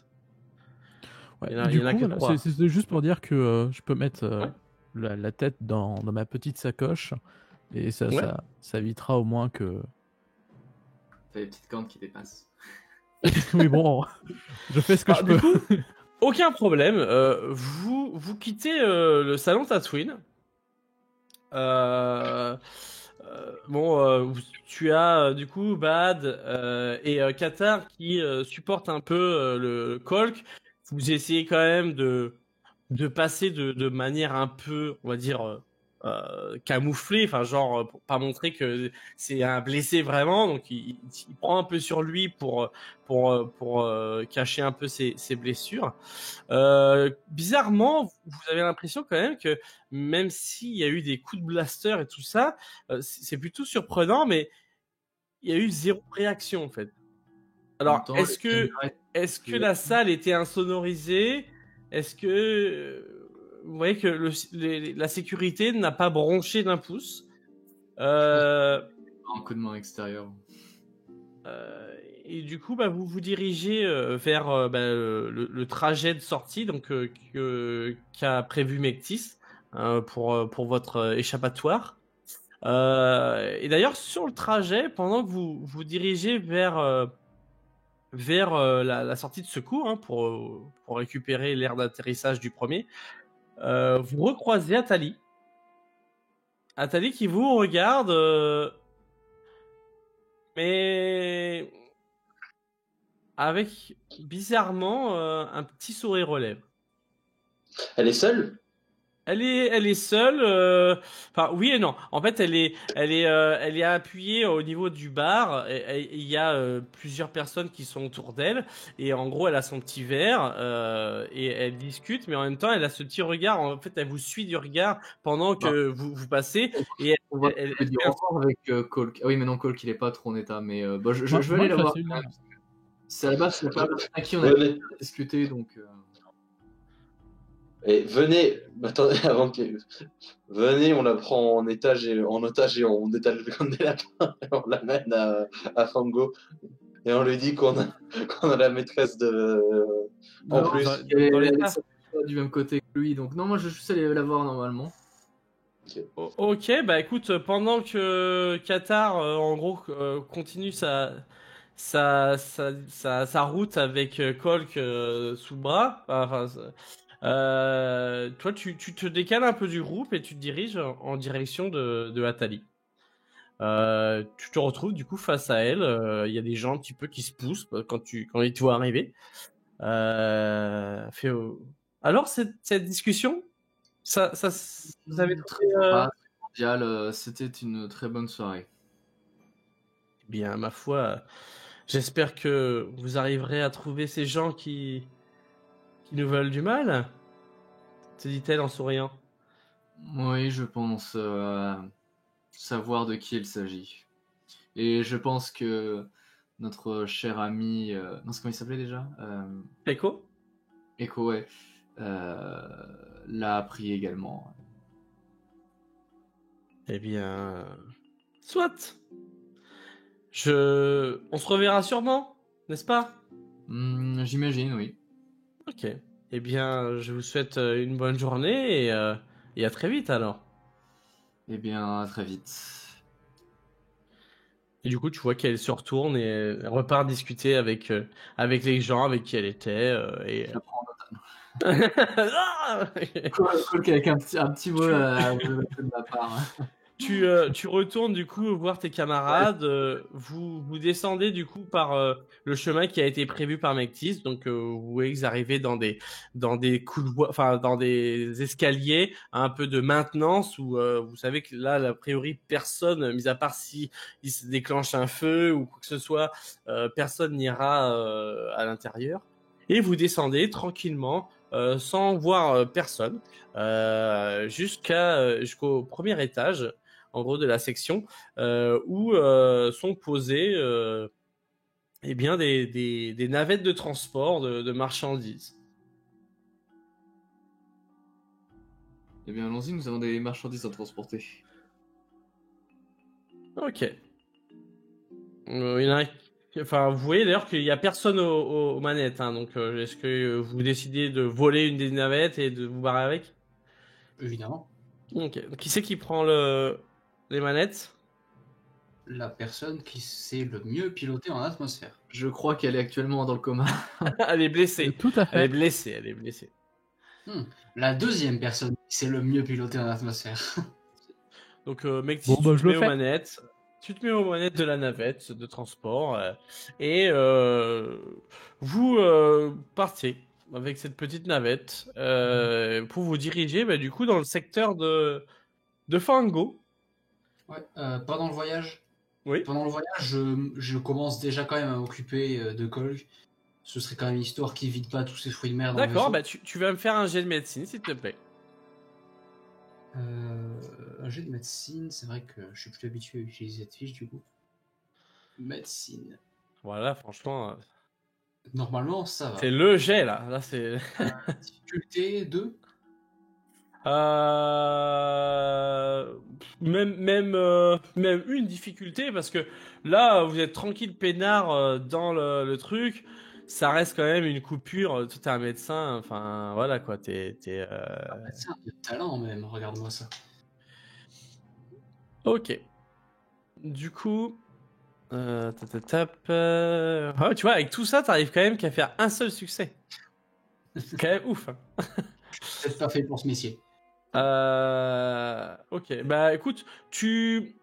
Ouais, Il y en a du que coup, 3. c'est juste pour dire que je peux mettre Ouais. la tête dans ma petite sacoche et ça, Ouais. ça évitera au moins que. T'as les petites cornes qui dépassent. Oui, bon, je fais ce que je Du peux. coup, aucun problème. Vous quittez le salon Tatooine. Tu as du coup Bad et Qatar qui supportent un peu le Colk. Vous essayez quand même de passer de manière un peu, on va dire, camouflée, enfin genre pour pas montrer que c'est un blessé vraiment, donc il prend un peu sur lui pour cacher un peu ses blessures. Bizarrement, vous avez l'impression quand même que même s'il y a eu des coups de blaster et tout ça, c'est plutôt surprenant, mais il y a eu zéro réaction en fait. Alors, En même temps, est-ce que la salle était insonorisée? Est-ce que vous voyez que la sécurité n'a pas bronché d'un pouce? un coup de main extérieur. Et du coup, vous vous dirigez vers le trajet de sortie donc qu'a prévu Mectis pour votre échappatoire. Et d'ailleurs, sur le trajet, pendant que vous vous dirigez vers la sortie de secours pour récupérer l'aire d'atterrissage du premier, vous recroisez Atali. Atali qui vous regarde, mais avec bizarrement un petit sourire aux lèvres. Elle est seule? Elle est seule. Enfin, oui et non. En fait, elle est appuyée au niveau du bar. Il y a plusieurs personnes qui sont autour d'elle. Et en gros, elle a son petit verre et elle discute, mais en même temps, elle a ce petit regard. En fait, elle vous suit du regard pendant que vous passez. Et On va elle dire au revoir avec Colk. Ah oui, mais non, Colk, il est pas trop en état, mais je vais Moi, aller la je voir. fais une- C'est à la base, c'est pas à qui on a Venez. discuté, donc. Et venez, attendez, avant que. Venez, on la prend en otage et on détale comme des lapins et on l'amène à Fango. Et on lui dit qu'on a la maîtresse de. En Non, plus. elle est du même côté que lui, donc non, moi je vais juste aller la voir normalement. Ok, écoute, pendant que Qatar, en gros, continue sa route avec Colk sous le bras, toi, tu te décales un peu du groupe et tu te diriges en direction de Atali. Tu te retrouves du coup face à elle. Il y a des gens un petit peu qui se poussent quand ils te voient arriver. Alors, cette discussion, vous avez trouvé, Mondial, c'était une très bonne soirée. bien, ma foi, j'espère que vous arriverez à trouver ces gens qui nous veulent du mal, te dit-elle en souriant. Oui, je pense savoir de qui il s'agit. Et je pense que notre cher ami. Non, c'est comment il s'appelait déjà Echo? Echo, ouais. L'a appris également. Eh bien, soit. On se reverra sûrement, n'est-ce pas? J'imagine, oui. Ok. Eh bien, je vous souhaite une bonne journée et à très vite alors. Eh bien, à très vite. Et du coup, tu vois qu'elle se retourne et elle repart discuter avec les gens avec qui elle était. Je la prends en otage. Cool avec un petit mot de ma part. Tu retournes du coup voir tes camarades. Vous descendez du coup par le chemin qui a été prévu par Mectis. Donc vous voyez que vous arrivez dans des couloirs, enfin dans des escaliers un peu de maintenance où vous savez que là, a priori, personne, mis à part si il se déclenche un feu ou quoi que ce soit, personne n'ira à l'intérieur. Et vous descendez tranquillement. Sans voir personne, jusqu'au premier étage, en gros de la section, où sont posées eh bien des navettes de transport de marchandises. Eh bien, allons-y, nous avons des marchandises à transporter. Ok. Il y en a Enfin, vous voyez d'ailleurs qu'il y a personne aux manettes, hein, donc est-ce que vous décidez de voler une des navettes et de vous barrer avec? Évidemment. Ok. Qui c'est qui prend les manettes? La personne qui sait le mieux piloter en atmosphère. Je crois qu'elle est actuellement dans le coma. Elle est blessée. Tout à Elle est fait. blessée, elle est blessée. La deuxième personne qui sait le mieux piloter en atmosphère. Donc, mec, Bon, tu bah, te je le mets aux fais. manettes. Tu te mets aux manettes de la navette de transport et vous partez avec cette petite navette pour vous diriger du coup dans le secteur de Fango. Ouais, pendant le voyage, Oui. je commence déjà quand même à m'occuper de Colg. Ce serait quand même histoire qu'il vide pas tous ces fruits de mer dans le D'accord, vaisseau. tu vas me faire un jet de médecine s'il te plaît. Un jet de médecine, c'est vrai que je suis plus habitué à utiliser cette fiche du coup. Médecine. Voilà, franchement, Normalement, ça va. c'est le jet là. Là, c'est. Difficulté 2. Même une difficulté parce que là vous êtes tranquille peinard dans le truc, ça reste quand même une coupure. Toi t'es un médecin, enfin voilà quoi, t'es Médecin de talent même, regarde-moi ça. ok. Du coup, ah, tu vois, avec tout ça, t'arrives quand même qu'à faire un seul succès. C'est quand même ouf. Hein. Peut-être pas fait pour ce métier. Ok, bah écoute, tu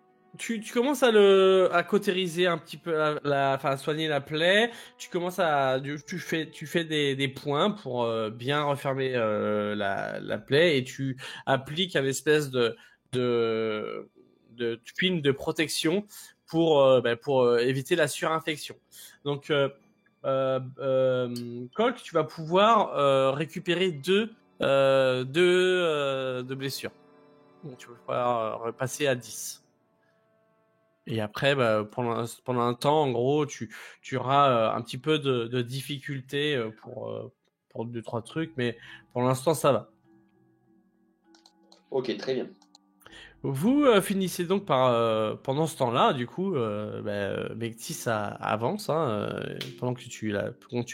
commences à cautériser un petit peu enfin à soigner la plaie. Tu commences tu fais des points pour bien refermer la plaie et tu appliques un espèce de film de protection pour éviter la surinfection. Donc Colk, tu vas pouvoir récupérer deux blessures. Donc, tu vas pouvoir repasser à 10. Et après, pendant un temps, en gros, tu auras un petit peu de difficulté pour 2-3 trucs, mais pour l'instant, ça va. Ok, très bien. Vous finissez donc par, pendant ce temps-là, du coup, Mectis avance pendant que tu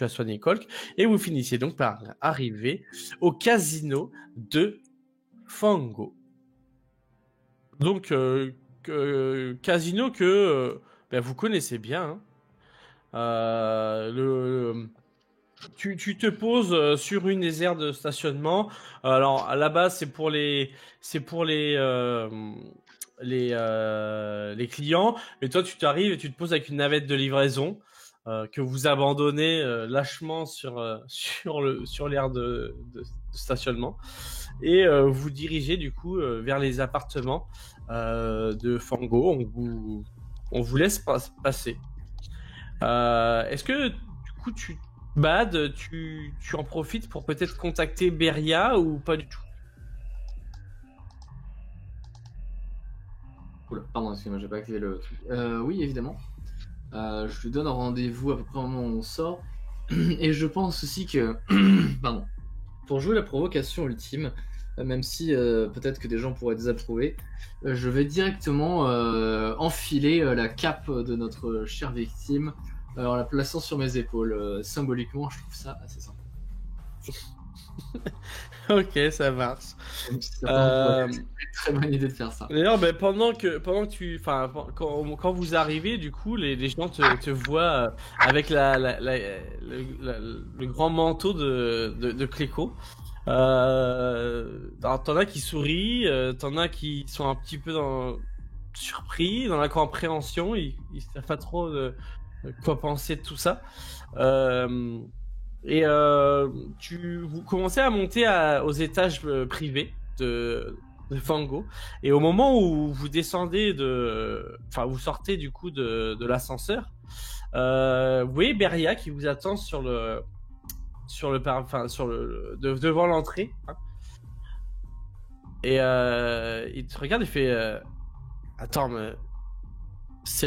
as soigné Colk, et vous finissez donc par arriver au casino de Fango. Donc, casino que vous connaissez bien. Hein. Tu te poses sur une des aires de stationnement. Alors à la base c'est pour les clients, mais toi tu t'arrives et tu te poses avec une navette de livraison que vous abandonnez lâchement sur l'aire de stationnement et vous dirigez du coup vers les appartements de Fango. On vous laisse passer. Est-ce que du coup Bad, tu en profites pour peut-être contacter Beria ou pas du tout? Oula, pardon, excusez-moi, j'ai pas activé le truc. Oui, évidemment. Je lui donne rendez-vous à peu près au moment où on sort. Et je pense aussi que, pardon, pour jouer la provocation ultime, même si peut-être que des gens pourraient désapprouver, je vais directement enfiler la cape de notre chère victime en la plaçant sur mes épaules. Symboliquement, je trouve ça assez sympa. Ok, ça marche. C'est une très bonne idée de faire ça. D'ailleurs, pendant que quand vous arrivez, du coup, les gens te voient avec le grand manteau de Cléco. Alors, t'en as qui sourient, t'en as qui sont un petit peu surpris, dans la compréhension, ils savent pas trop quoi penser de tout ça. Et vous commencez à monter aux étages privés de Fango. Et au moment où vous descendez vous sortez du coup de l'ascenseur, vous voyez Beria qui vous attend devant l'entrée. Hein. Et il te regarde et fait attends, mais c'est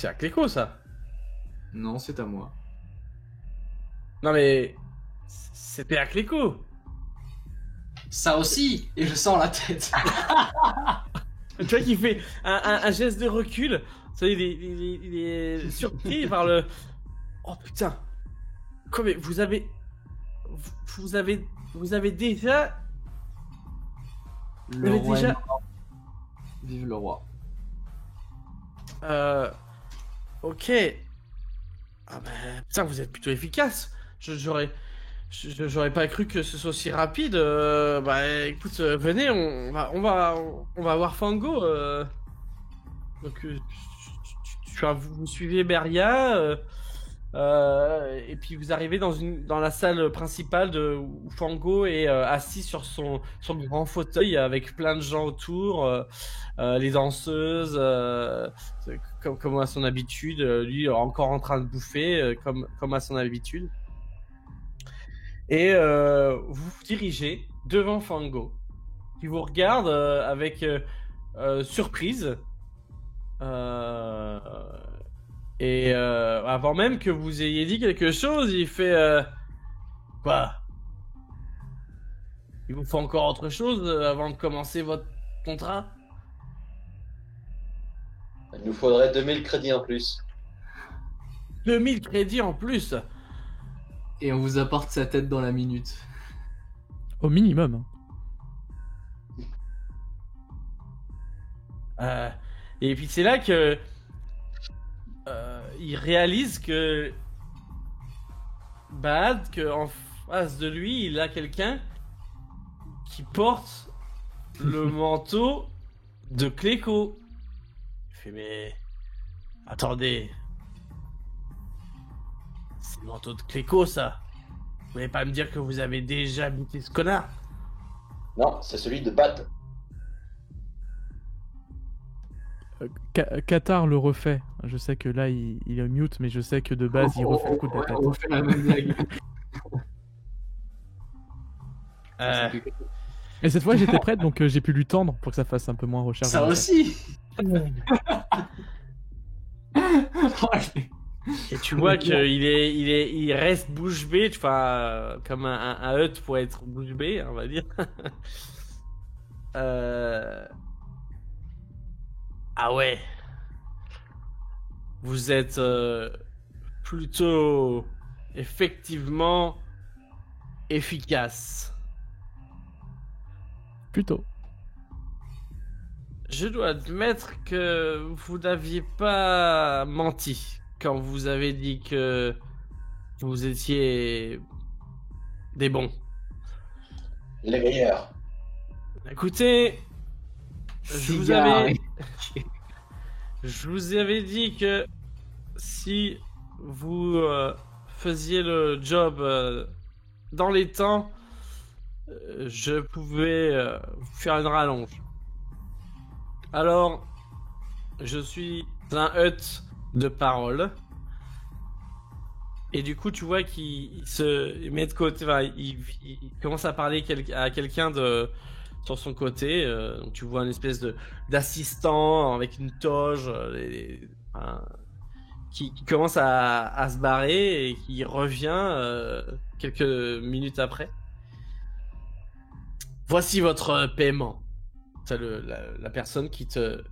à Cléco ça. Non, c'est à moi. Non mais c'était à Cléco. Ça aussi, et je sors la tête. Tu vois qu'il fait un geste de recul. Tu sais, il est surpris par le... Oh putain. Comme vous avez déjà... Le roi déjà... est mort. Vive le roi. Ok. Ah bah, putain, vous êtes plutôt efficace. J'aurais pas cru que ce soit aussi rapide. Bah écoute, venez, on va voir Fango. Donc vous suivez Beria. Et puis vous arrivez dans la salle principale où Fango est assis sur son grand fauteuil avec plein de gens autour, les danseuses, comme à son habitude, lui encore en train de bouffer comme à son habitude. Et vous vous dirigez devant Fango, qui vous regarde avec surprise. Et avant même que vous ayez dit quelque chose, il fait quoi? Il vous faut encore autre chose avant de commencer votre contrat? Il nous faudrait 2000 crédits en plus. 2000 crédits en plus? Et on vous apporte sa tête dans la minute. Au minimum. Et puis c'est là que il réalise que en face de lui, il a quelqu'un qui porte le manteau de Cléco. Il fait mais attendez, c'est le manteau de Cléco ça. Vous voulez pas me dire que vous avez déjà buté ce connard? Non, c'est celui de Bat. Qatar le refait. Je sais que là il est mute, mais je sais que de base il refait le coup de la tête. On refait la même blague. Et cette fois j'étais prête, donc j'ai pu lui tendre pour que ça fasse un peu moins recherche. Ça aussi. Et tu vois qu'il reste bouche bée, enfin comme un hut pour être bouche bée, on va dire. Ah ouais. Vous êtes plutôt effectivement efficace. Plutôt. Je dois admettre que vous n'aviez pas menti quand vous avez dit que vous étiez des bons. Les meilleurs. Écoutez, je vous avais dit que si vous faisiez le job dans les temps, je pouvais vous faire une rallonge. Alors, je suis un hut de parole. Et du coup, tu vois qu'il se met de côté, enfin, il commence à parler à quelqu'un sur son côté. Donc tu vois une espèce d'assistant avec une toge qui commence à se barrer et qui revient quelques minutes après. Voici votre paiement. C'est la personne qui te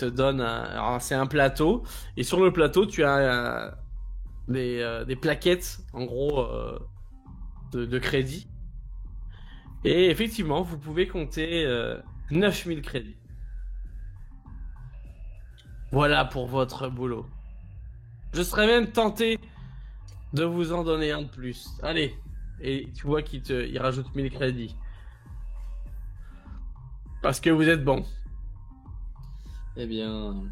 donne alors c'est un plateau, et sur le plateau tu as des plaquettes en gros de crédit, et effectivement vous pouvez compter 9000 crédits. Voilà pour votre boulot. Je serais même tenté de vous en donner un de plus. Allez. Et tu vois il rajoute 1000 crédits. Parce que vous êtes bon. Eh bien,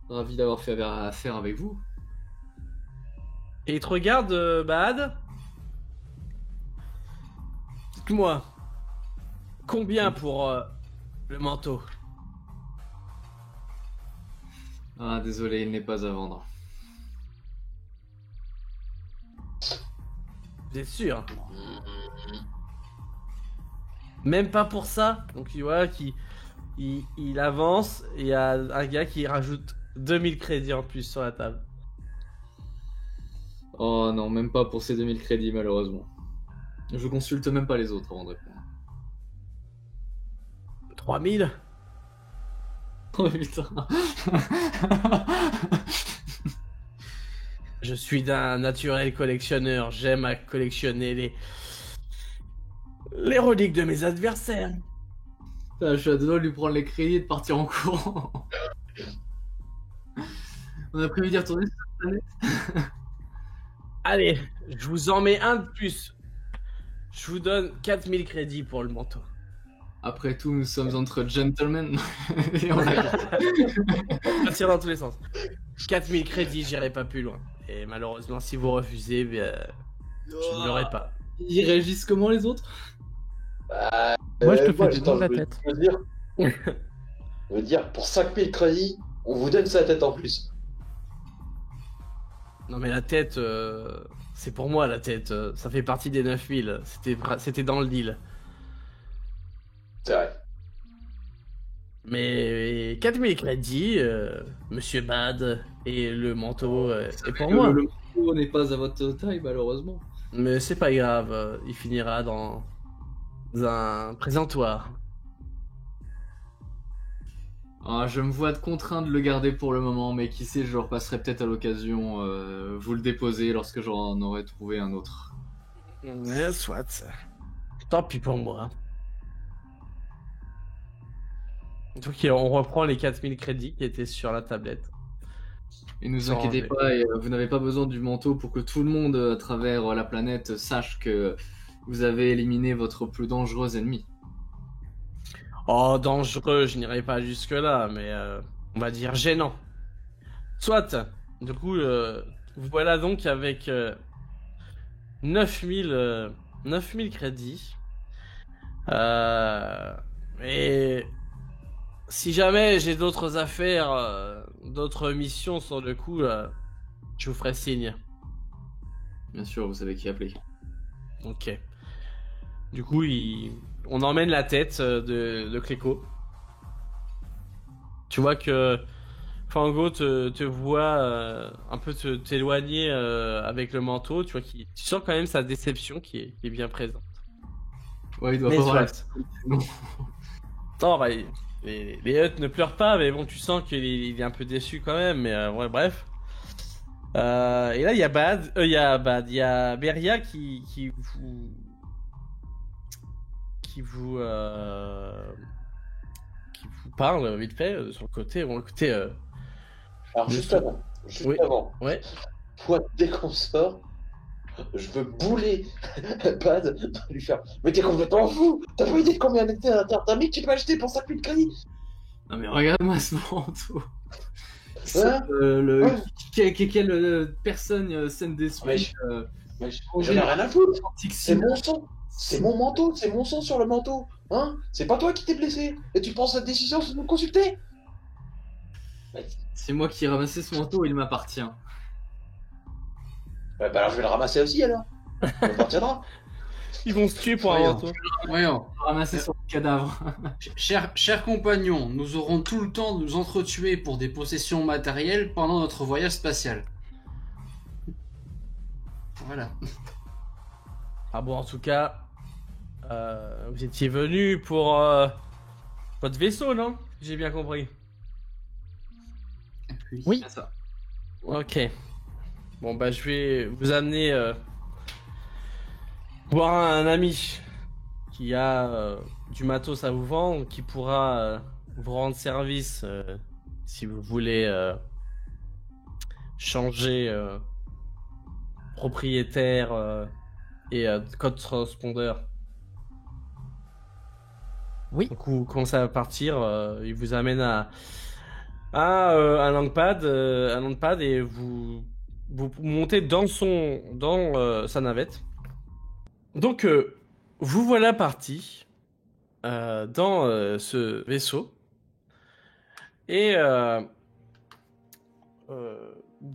ravi d'avoir fait affaire avec vous. Et il te regarde, Bahad. Dites-moi, combien pour le manteau? Ah, désolé, il n'est pas à vendre. Vous êtes sûr? Même pas pour ça? Donc tu vois qu'il avance, et il y a un gars qui rajoute 2000 crédits en plus sur la table. Oh non, même pas pour ces 2000 crédits, malheureusement. Je consulte même pas les autres avant de répondre. 3000? Oh putain. Je suis d'un naturel collectionneur. J'aime à collectionner les reliques de mes adversaires. Putain, je suis à deux doigts de lui prendre les crédits et de partir en courant. On a prévu d'y retourner cette année. Allez, je vous en mets un de plus. Je vous donne 4000 crédits pour le manteau. Après tout, nous sommes entre gentlemen. Et on a... Ça tire dans tous les sens. 4000 crédits, j'irai pas plus loin. Et malheureusement, si vous refusez, je ne l'aurai pas. Ils réagissent comment les autres? Moi, je te fais moi, des attends, noms de la je veux- tête. je veux dire, pour 5000 crédits, on vous donne sa tête en plus. Non mais la tête, c'est pour moi la tête. Ça fait partie des 9000. C'était dans le deal. C'est vrai. Mais 4000 crédits, Monsieur Bad et le manteau, c'est pour moi. Le manteau n'est pas à votre taille, malheureusement. Mais c'est pas grave, il finira dans un présentoir. Ah, je me vois de contraint de le garder pour le moment, mais qui sait, je le repasserai peut-être à l'occasion, vous le déposer lorsque j'en aurai trouvé un autre. Soit. Tant pis pour moi. Donc on reprend les 4000 crédits qui étaient sur la tablette. Et ne vous Sans inquiétez ranger. pas, et, vous n'avez pas besoin du manteau pour que tout le monde à travers la planète sache que vous avez éliminé votre plus dangereux ennemi. Oh, dangereux, je n'irai pas jusque-là, mais on va dire gênant. Soit, du coup, vous voilà donc avec 9000 crédits. Et si jamais j'ai d'autres affaires, d'autres missions sur le coup, je vous ferai signe. Bien sûr, vous savez qui appeler. Ok. Du coup, on emmène la tête de Cléco. Tu vois que Fango te voit un peu t'éloigner avec le manteau. Tu vois tu sens quand même sa déception qui est bien présente. Ouais, il doit Mais pas voir la... soit. Non, bah, les Hutt ne pleurent pas, mais bon, tu sens qu'il est un peu déçu quand même. Mais ouais, bref. Et là, il y a il y a Beria qui vous parle vite fait sur le côté. Bon, écoutez, Alors, juste avant, Oui. ouais. toi, dès qu'on sort, je veux bouler Bad, lui faire. Mais t'es complètement fou! T'as pas idée de combien t'as mis que tu peux acheter pour 5000 crédits? Non mais regarde-moi ce manteau. Hein? Ouais. Quelle personne scène d'esprit Mais j'en ai rien à foutre! C'est c'est mon sang! C'est mon manteau! C'est mon sang sur le manteau! Hein? C'est pas toi qui t'es blessé! Et tu prends cette décision sans nous consulter? C'est moi qui ai ramassé ce manteau, il m'appartient. Bah alors je vais le ramasser aussi alors! On partira! Ils vont se tuer pour un Voyons. manteau. Voyons, ramasser son cadavre. Chers compagnons, nous aurons tout le temps de nous entretuer pour des possessions matérielles pendant notre voyage spatial. Voilà. Ah bon, en tout cas, vous étiez venu pour votre vaisseau, non? J'ai bien compris. Oui. C'est ça. Ok. Bon, bah, je vais vous amener voir un ami qui a du matos à vous vendre, qui pourra vous rendre service si vous voulez changer propriétaire et code transpondeur. Oui. Donc vous commencez à partir, il vous amène à un landpad et vous montez dans sa navette. Donc vous voilà parti dans ce vaisseau et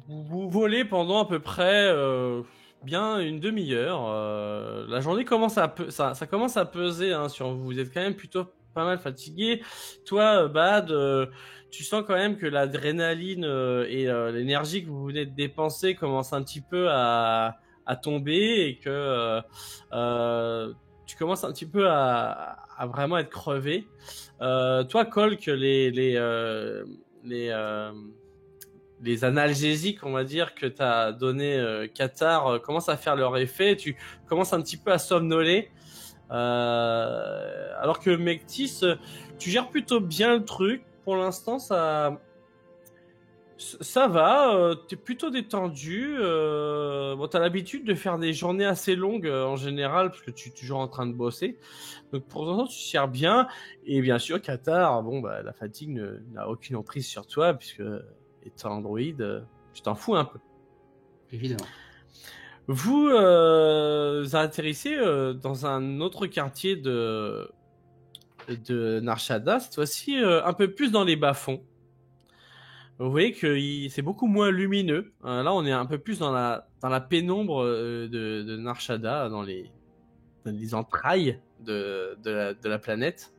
vous volez pendant à peu près bien une demi-heure. La journée commence ça commence à peser hein, sur vous. Vous êtes quand même plutôt pas mal fatigué. Toi, Bad, tu sens quand même que l'adrénaline et l'énergie que vous venez de dépenser commence un petit peu à tomber et que tu commences un petit peu à à vraiment être crevé. Toi, Colk, les analgésiques, on va dire, que t'as donné Qatar commencent à faire leur effet. Tu commences un petit peu à somnoler. Alors que Mectis, tu gères plutôt bien le truc. Pour l'instant, ça va. T'es plutôt détendu. Bon, t'as l'habitude de faire des journées assez longues en général, parce que tu es toujours en train de bosser. Donc pour l'instant, tu gères bien. Et bien sûr, Qatar, bon, bah, la fatigue n'a aucune emprise sur toi, puisque étant Android, tu t'en fous un peu. Évidemment. Vous atterrissez dans un autre quartier de Narshada, cette fois-ci un peu plus dans les bas-fonds. Vous voyez que c'est beaucoup moins lumineux. Là, on est un peu plus dans la pénombre de Narshada, dans les entrailles de la planète.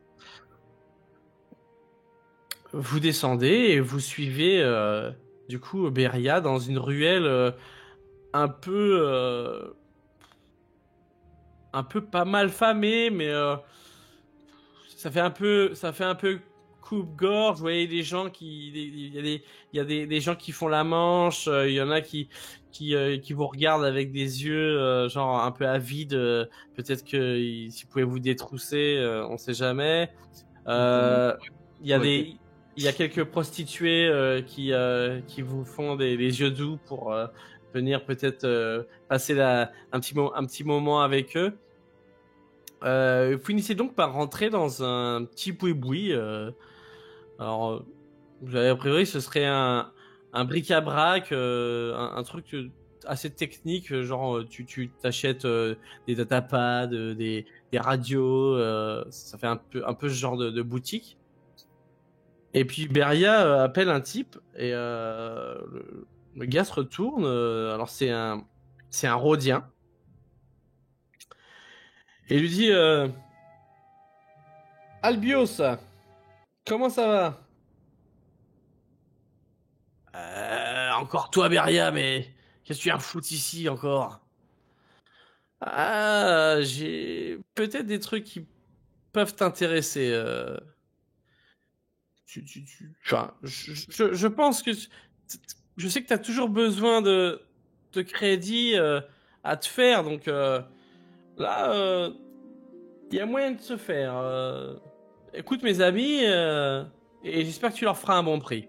Vous descendez et vous suivez du coup Beria dans une ruelle un peu pas mal famée, mais ça fait un peu coupe-gorge. Vous voyez des gens il y a des gens qui font la manche, il y en a qui vous regardent avec des yeux genre un peu avides, peut-être que si vous pouvez vous détrousser, on sait jamais. Il y a quelques prostituées qui vous font des yeux doux pour venir peut-être passer un petit moment avec eux. Vous finissez donc par rentrer dans un petit boui-boui. Alors, a priori, ce serait un bric-à-brac, un truc assez technique, genre tu t'achètes des datapads, des radios, ça fait un peu ce genre de boutique. Et puis Beria appelle un type et le gars se retourne. Alors c'est un Rhodien. Et lui dit Albios, comment ça va? Encore toi, Beria, mais qu'est-ce que tu viens foutre ici encore? Ah, j'ai peut-être des trucs qui peuvent t'intéresser. Enfin, je pense que je sais que tu as toujours besoin de crédit à te faire, donc là, il y a moyen de se faire. Écoute mes amis, et j'espère que tu leur feras un bon prix.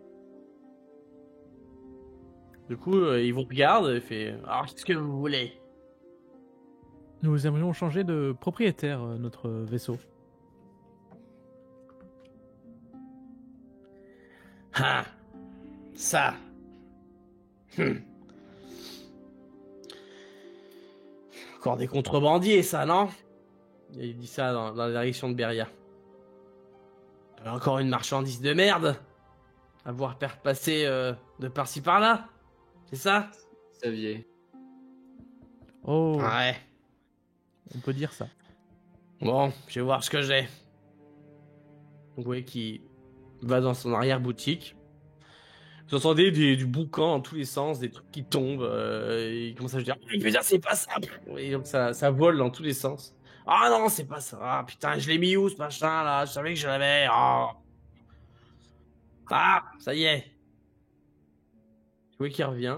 Du coup, ils vous regardent et fait alors qu'est-ce que vous voulez? Nous aimerions changer de propriétaire notre vaisseau. Ah, ça. Encore des contrebandiers, ça, non? Il dit ça dans la direction de Beria. Encore une marchandise de merde à voir passer de par-ci par-là. C'est ça? Xavier. Oh, Ouais. on peut dire ça. Bon, je vais voir ce que j'ai. Vous voyez qu'il va dans son arrière-boutique. Vous entendez du boucan dans tous les sens, des trucs qui tombent. Il commence à se dire il veut dire c'est pas ça. Et donc ça vole dans tous les sens. Ah non, c'est pas ça. Ah putain, je l'ai mis où ce machin là? Je savais que je l'avais. Oh. Ah, ça y est. Vous voyez qu'il revient.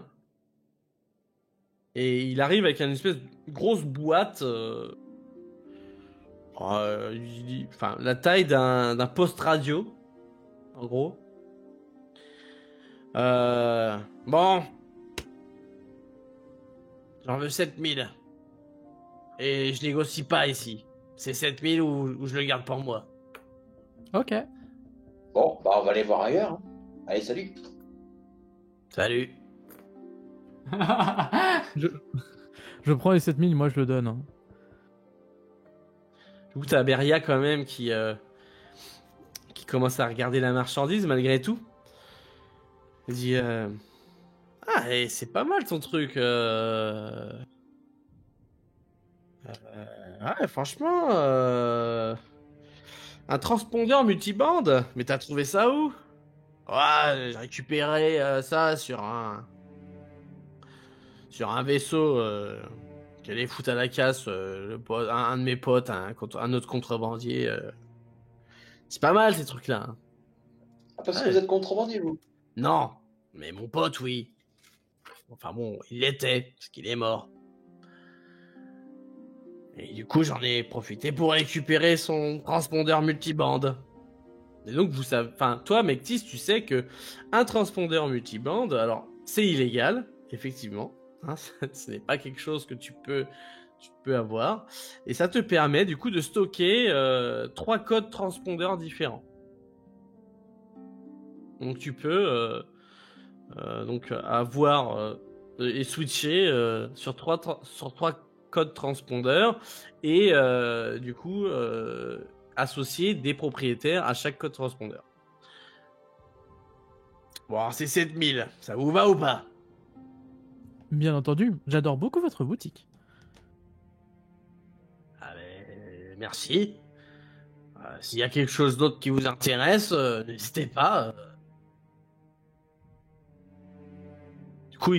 Et il arrive avec une espèce de grosse boîte. Enfin, la taille d'un poste radio. En gros. Bon. J'en veux 7000. Et je négocie pas ici. C'est 7000 ou je le garde pour moi. Ok. Bon, bah on va aller voir ailleurs. Hein. Allez, salut. Salut. Je prends les 7000, moi je le donne. Hein. Du coup, t'as Beria quand même qui commence à regarder la marchandise malgré tout. Il dit ah, et c'est pas mal ton truc. Ouais, franchement, un transpondeur multibande. Mais t'as trouvé ça où? Ouais, j'ai récupéré ça sur un vaisseau je vais les foutre à la casse, un de mes potes, un autre contrebandier. C'est pas mal ces trucs-là. Hein. Ah, parce Ouais. que vous êtes contrebandier, vous. Non, mais mon pote, oui. Enfin bon, il l'était, parce qu'il est mort. Et du coup, j'en ai profité pour récupérer son transpondeur multibande. Et donc, vous savez, enfin, toi, Mectis, tu sais que un transpondeur multibande, alors, c'est illégal, effectivement. Hein, ce n'est pas quelque chose que tu peux avoir. Et ça te permet, du coup, de stocker 3 codes transpondeurs différents. Donc, tu peux donc avoir et switcher sur trois codes transpondeurs et du coup associer des propriétaires à chaque code transpondeur. Bon, alors c'est 7000, ça vous va ou pas? Bien entendu, j'adore beaucoup votre boutique. Ah ben, merci. S'il y a quelque chose d'autre qui vous intéresse, n'hésitez pas. Du coup,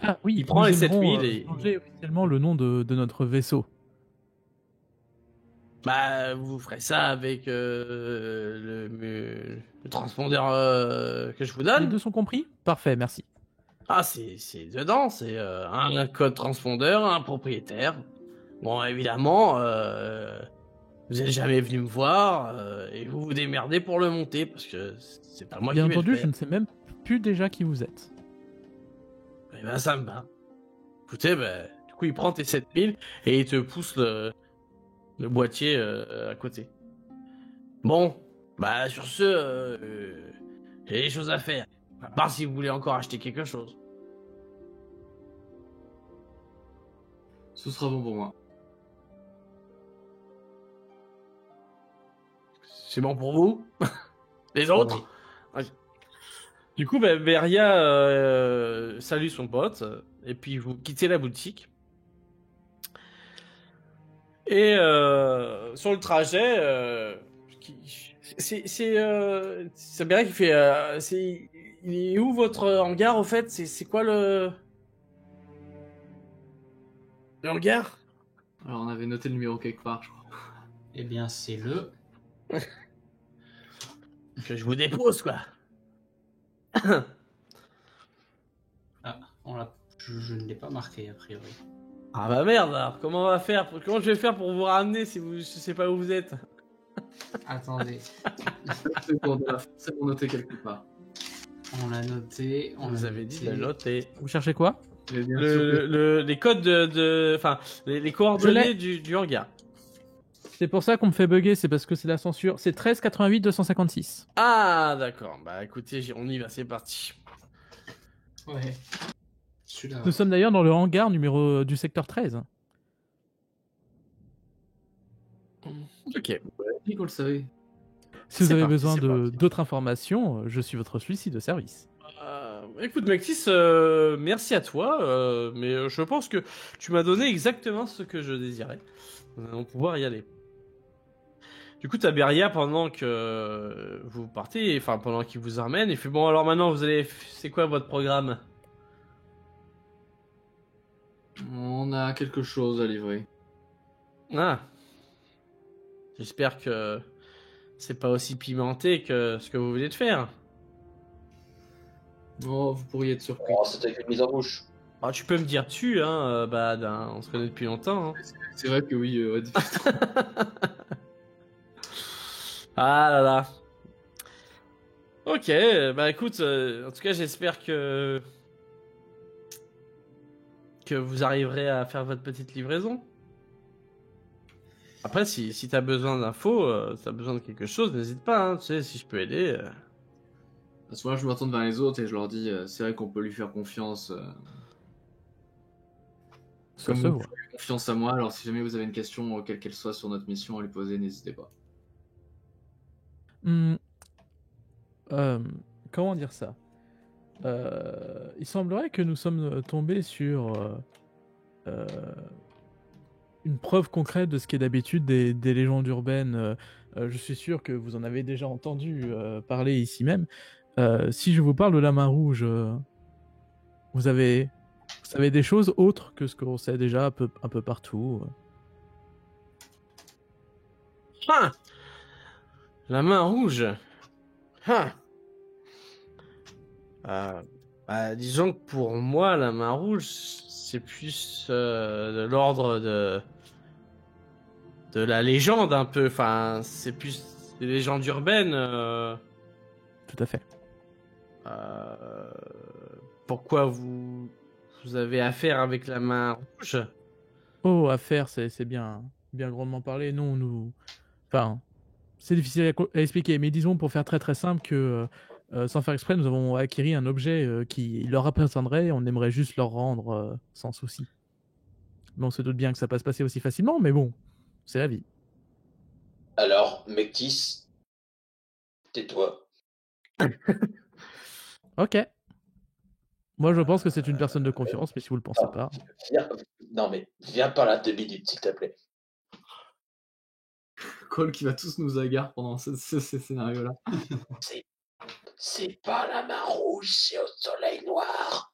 Ah oui, il prend nous les aimerons, 7000 et... changer officiellement le nom de notre vaisseau. Bah, vous ferez ça avec le transpondeur que je vous Les donne. deux sont compris? Parfait, merci. Ah, c'est dedans, c'est un code transpondeur, un propriétaire. Bon, évidemment, vous n'êtes jamais venu me voir et vous vous démerdez pour le monter parce que c'est pas moi Bien qui vais entendu, le je faire. ne sais même plus déjà qui vous êtes. Eh ben, ça me va. Écoutez, ben, du coup, il prend tes 7000 et il te pousse le boîtier à côté. Bon, bah, sur ce, j'ai des choses à faire. À part si vous voulez encore acheter quelque chose. Ce sera bon pour moi. C'est bon pour vous? Les autres? Ok. Du coup, bah, Beria salue son pote, et puis vous quittez la boutique. Et sur le trajet, c'est Beria qui fait... il est où votre hangar, au fait? C'est quoi le hangar? Alors, on avait noté le numéro quelque part, je crois. Eh bien, c'est le... Que je vous dépose, quoi. Ah, je ne l'ai pas marqué, a priori. Ah bah merde, alors comment on va faire? Comment je vais faire pour vous ramener si je sais pas où vous êtes? Attendez, C'est bon, on l'a forcément noté quelque part. on l'a noté. On vous avait dit de le noter. Vous cherchez quoi? Mais bien sûr, Les codes enfin, les coordonnées du hangar. C'est pour ça qu'on me fait bugger, c'est parce que c'est la censure. C'est 13 88 256. Ah, d'accord. Bah écoutez, on y va, c'est parti. Ouais. Celui-là. Nous sommes d'ailleurs dans le hangar numéro du secteur 13. Ok. qui qu'on le savait. Si vous C'est avez parti, besoin c'est parti. d'autres informations, je suis votre suicide de service. Écoute, Maxis, merci à toi, mais je pense que tu m'as donné exactement ce que je désirais. Nous allons pouvoir y aller. Du coup, t'as Beria pendant que vous partez, enfin pendant qu'il vous emmène, il fait bon alors maintenant vous allez, c'est quoi votre programme? On a quelque chose à livrer. Ah, j'espère que c'est pas aussi pimenté que ce que vous venez de faire. Oh, vous pourriez être surpris. Oh, c'était qu'une mise en bouche. Ah, tu peux me dire tu, hein, on se connaît depuis longtemps. Hein. C'est vrai que oui, Ah là là. Ok, bah écoute, en tout cas j'espère que vous arriverez à faire votre petite livraison. Après, si t'as besoin d'infos, si t'as besoin de quelque chose, n'hésite pas, hein, tu sais, si je peux aider. À ce moment-là, je me retourne vers les autres et je leur dis c'est vrai qu'on peut lui faire confiance. Ça Comme se vous voit. faites confiance à moi, alors si jamais vous avez une question, quelle qu'elle soit sur notre mission à lui poser, n'hésitez pas. Comment dire ça? Il semblerait que nous sommes tombés sur une preuve concrète de ce qui est d'habitude des légendes urbaines. Je suis sûr que vous en avez déjà entendu parler ici même. Si je vous parle de la main rouge, vous avez Vous savez des choses autres que ce qu'on sait déjà un peu partout. Ah, la main rouge. Ah. Disons que pour moi, la main rouge, c'est plus de l'ordre de la légende un peu. Enfin, c'est plus des légendes urbaines. Tout à fait. Pourquoi vous avez affaire avec la main rouge? Oh, affaire, c'est bien grandement parlé. Non, enfin, c'est difficile à expliquer, mais disons pour faire très très simple que sans faire exprès, nous avons acquis un objet qui leur appartiendrait et on aimerait juste leur rendre sans souci. Mais on se doute bien que ça peut pas se passer aussi facilement, mais bon, c'est la vie. Alors, Mectis, tais-toi. Ok. Moi, je pense que c'est une personne de confiance, mais si vous le pensez pas. Non, mais viens par là 2 minutes, s'il te plaît. Cole qui va tous nous agarrer pendant ce scénario-là. C'est pas la main rouge, c'est au soleil noir.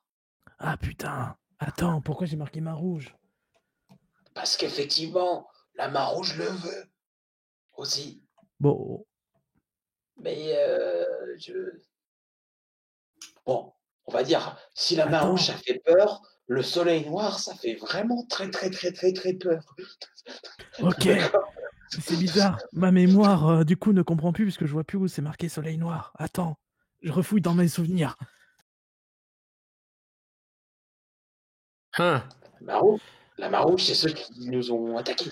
Ah putain. Attends, pourquoi j'ai marqué main rouge? Parce qu'effectivement, la main rouge le veut. Aussi. Bon. Mais Bon, on va dire, si la main Attends. rouge ça fait peur, le soleil noir ça fait vraiment très très très très très peur. Ok. C'est bizarre. Ma mémoire, du coup, ne comprend plus puisque je vois plus où c'est marqué soleil noir. Attends. Je refouille dans mes souvenirs. Hein. La main rouge, c'est ceux qui nous ont attaqués.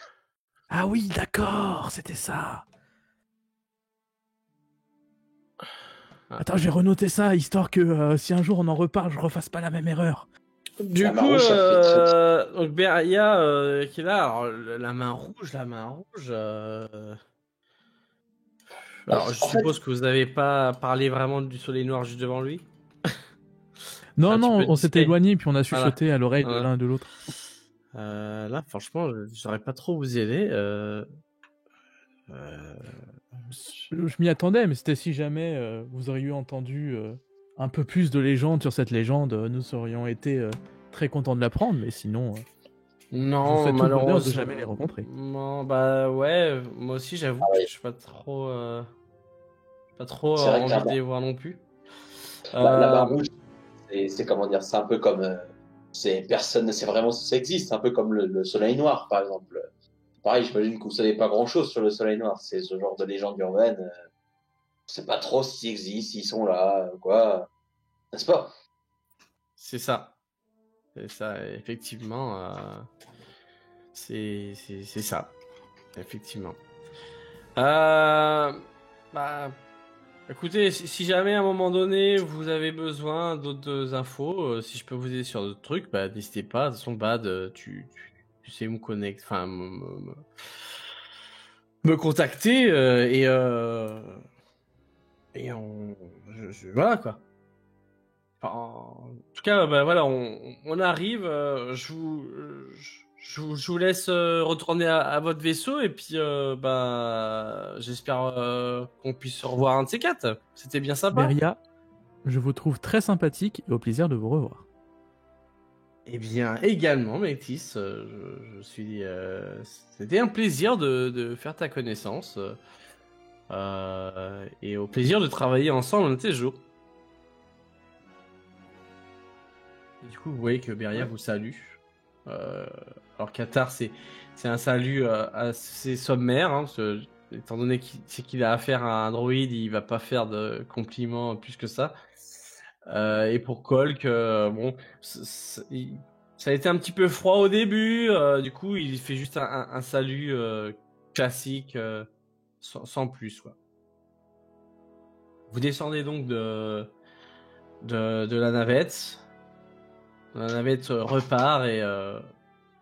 Ah oui, d'accord, c'était ça. Attends, je vais renoter ça, histoire que si un jour on en reparle, je refasse pas la même erreur. Du La main coup, rouge, ça fait donc Beria qui est là, alors la main rouge. Alors, je suppose que vous n'avez pas parlé vraiment du soleil noir juste devant lui. Non, Un petit non, peu on s'était discret. éloigné puis on a chuchoté à l'oreille de Voilà. l'un et de l'autre. Là, franchement, je saurais pas trop vous aider. Je m'y attendais, mais c'était si jamais vous auriez entendu un peu plus de légendes sur cette légende, nous aurions été très contents de l'apprendre, mais sinon, je vous Non, fais tout le bonheur de malheureusement. jamais les rencontrer. Non, bah ouais, moi aussi, j'avoue que je suis pas trop, C'est vrai que envie de les voir non plus. la main rouge, c'est comment dire, c'est un peu comme c'est vraiment ça existe, c'est un peu comme le soleil noir par exemple. Pareil, j'imagine que vous savez pas grand chose sur le soleil noir, c'est ce genre de légende urbaine. Je sais pas trop s'ils existent, s'ils sont là, quoi. N'est-ce pas? C'est ça. C'est ça, effectivement. C'est ça. Effectivement. Bah, écoutez, si jamais à un moment donné vous avez besoin d'autres infos, si je peux vous aider sur d'autres trucs, bah n'hésitez pas. De toute façon, Bad, tu sais me connecter, enfin me contacter et voilà quoi. Enfin, en tout cas, bah voilà, on arrive. Je vous laisse retourner à votre vaisseau et puis bah j'espère qu'on puisse se revoir un de ces quatre. C'était bien sympa. Beria, je vous trouve très sympathique et au plaisir de vous revoir. Eh bien, également, Métis, je suis. C'était un plaisir de faire ta connaissance et au plaisir de travailler ensemble un de ces jours. Et du coup, vous voyez que Beria vous salue. Alors Qatar, c'est un salut assez sommaire, hein, parce que, étant donné qu'il a affaire à un droïde, il va pas faire de compliments plus que ça. Et pour Kolk, bon, ça a été un petit peu froid au début, du coup il fait juste un salut classique, sans plus, quoi. Vous descendez donc de la navette. La navette repart et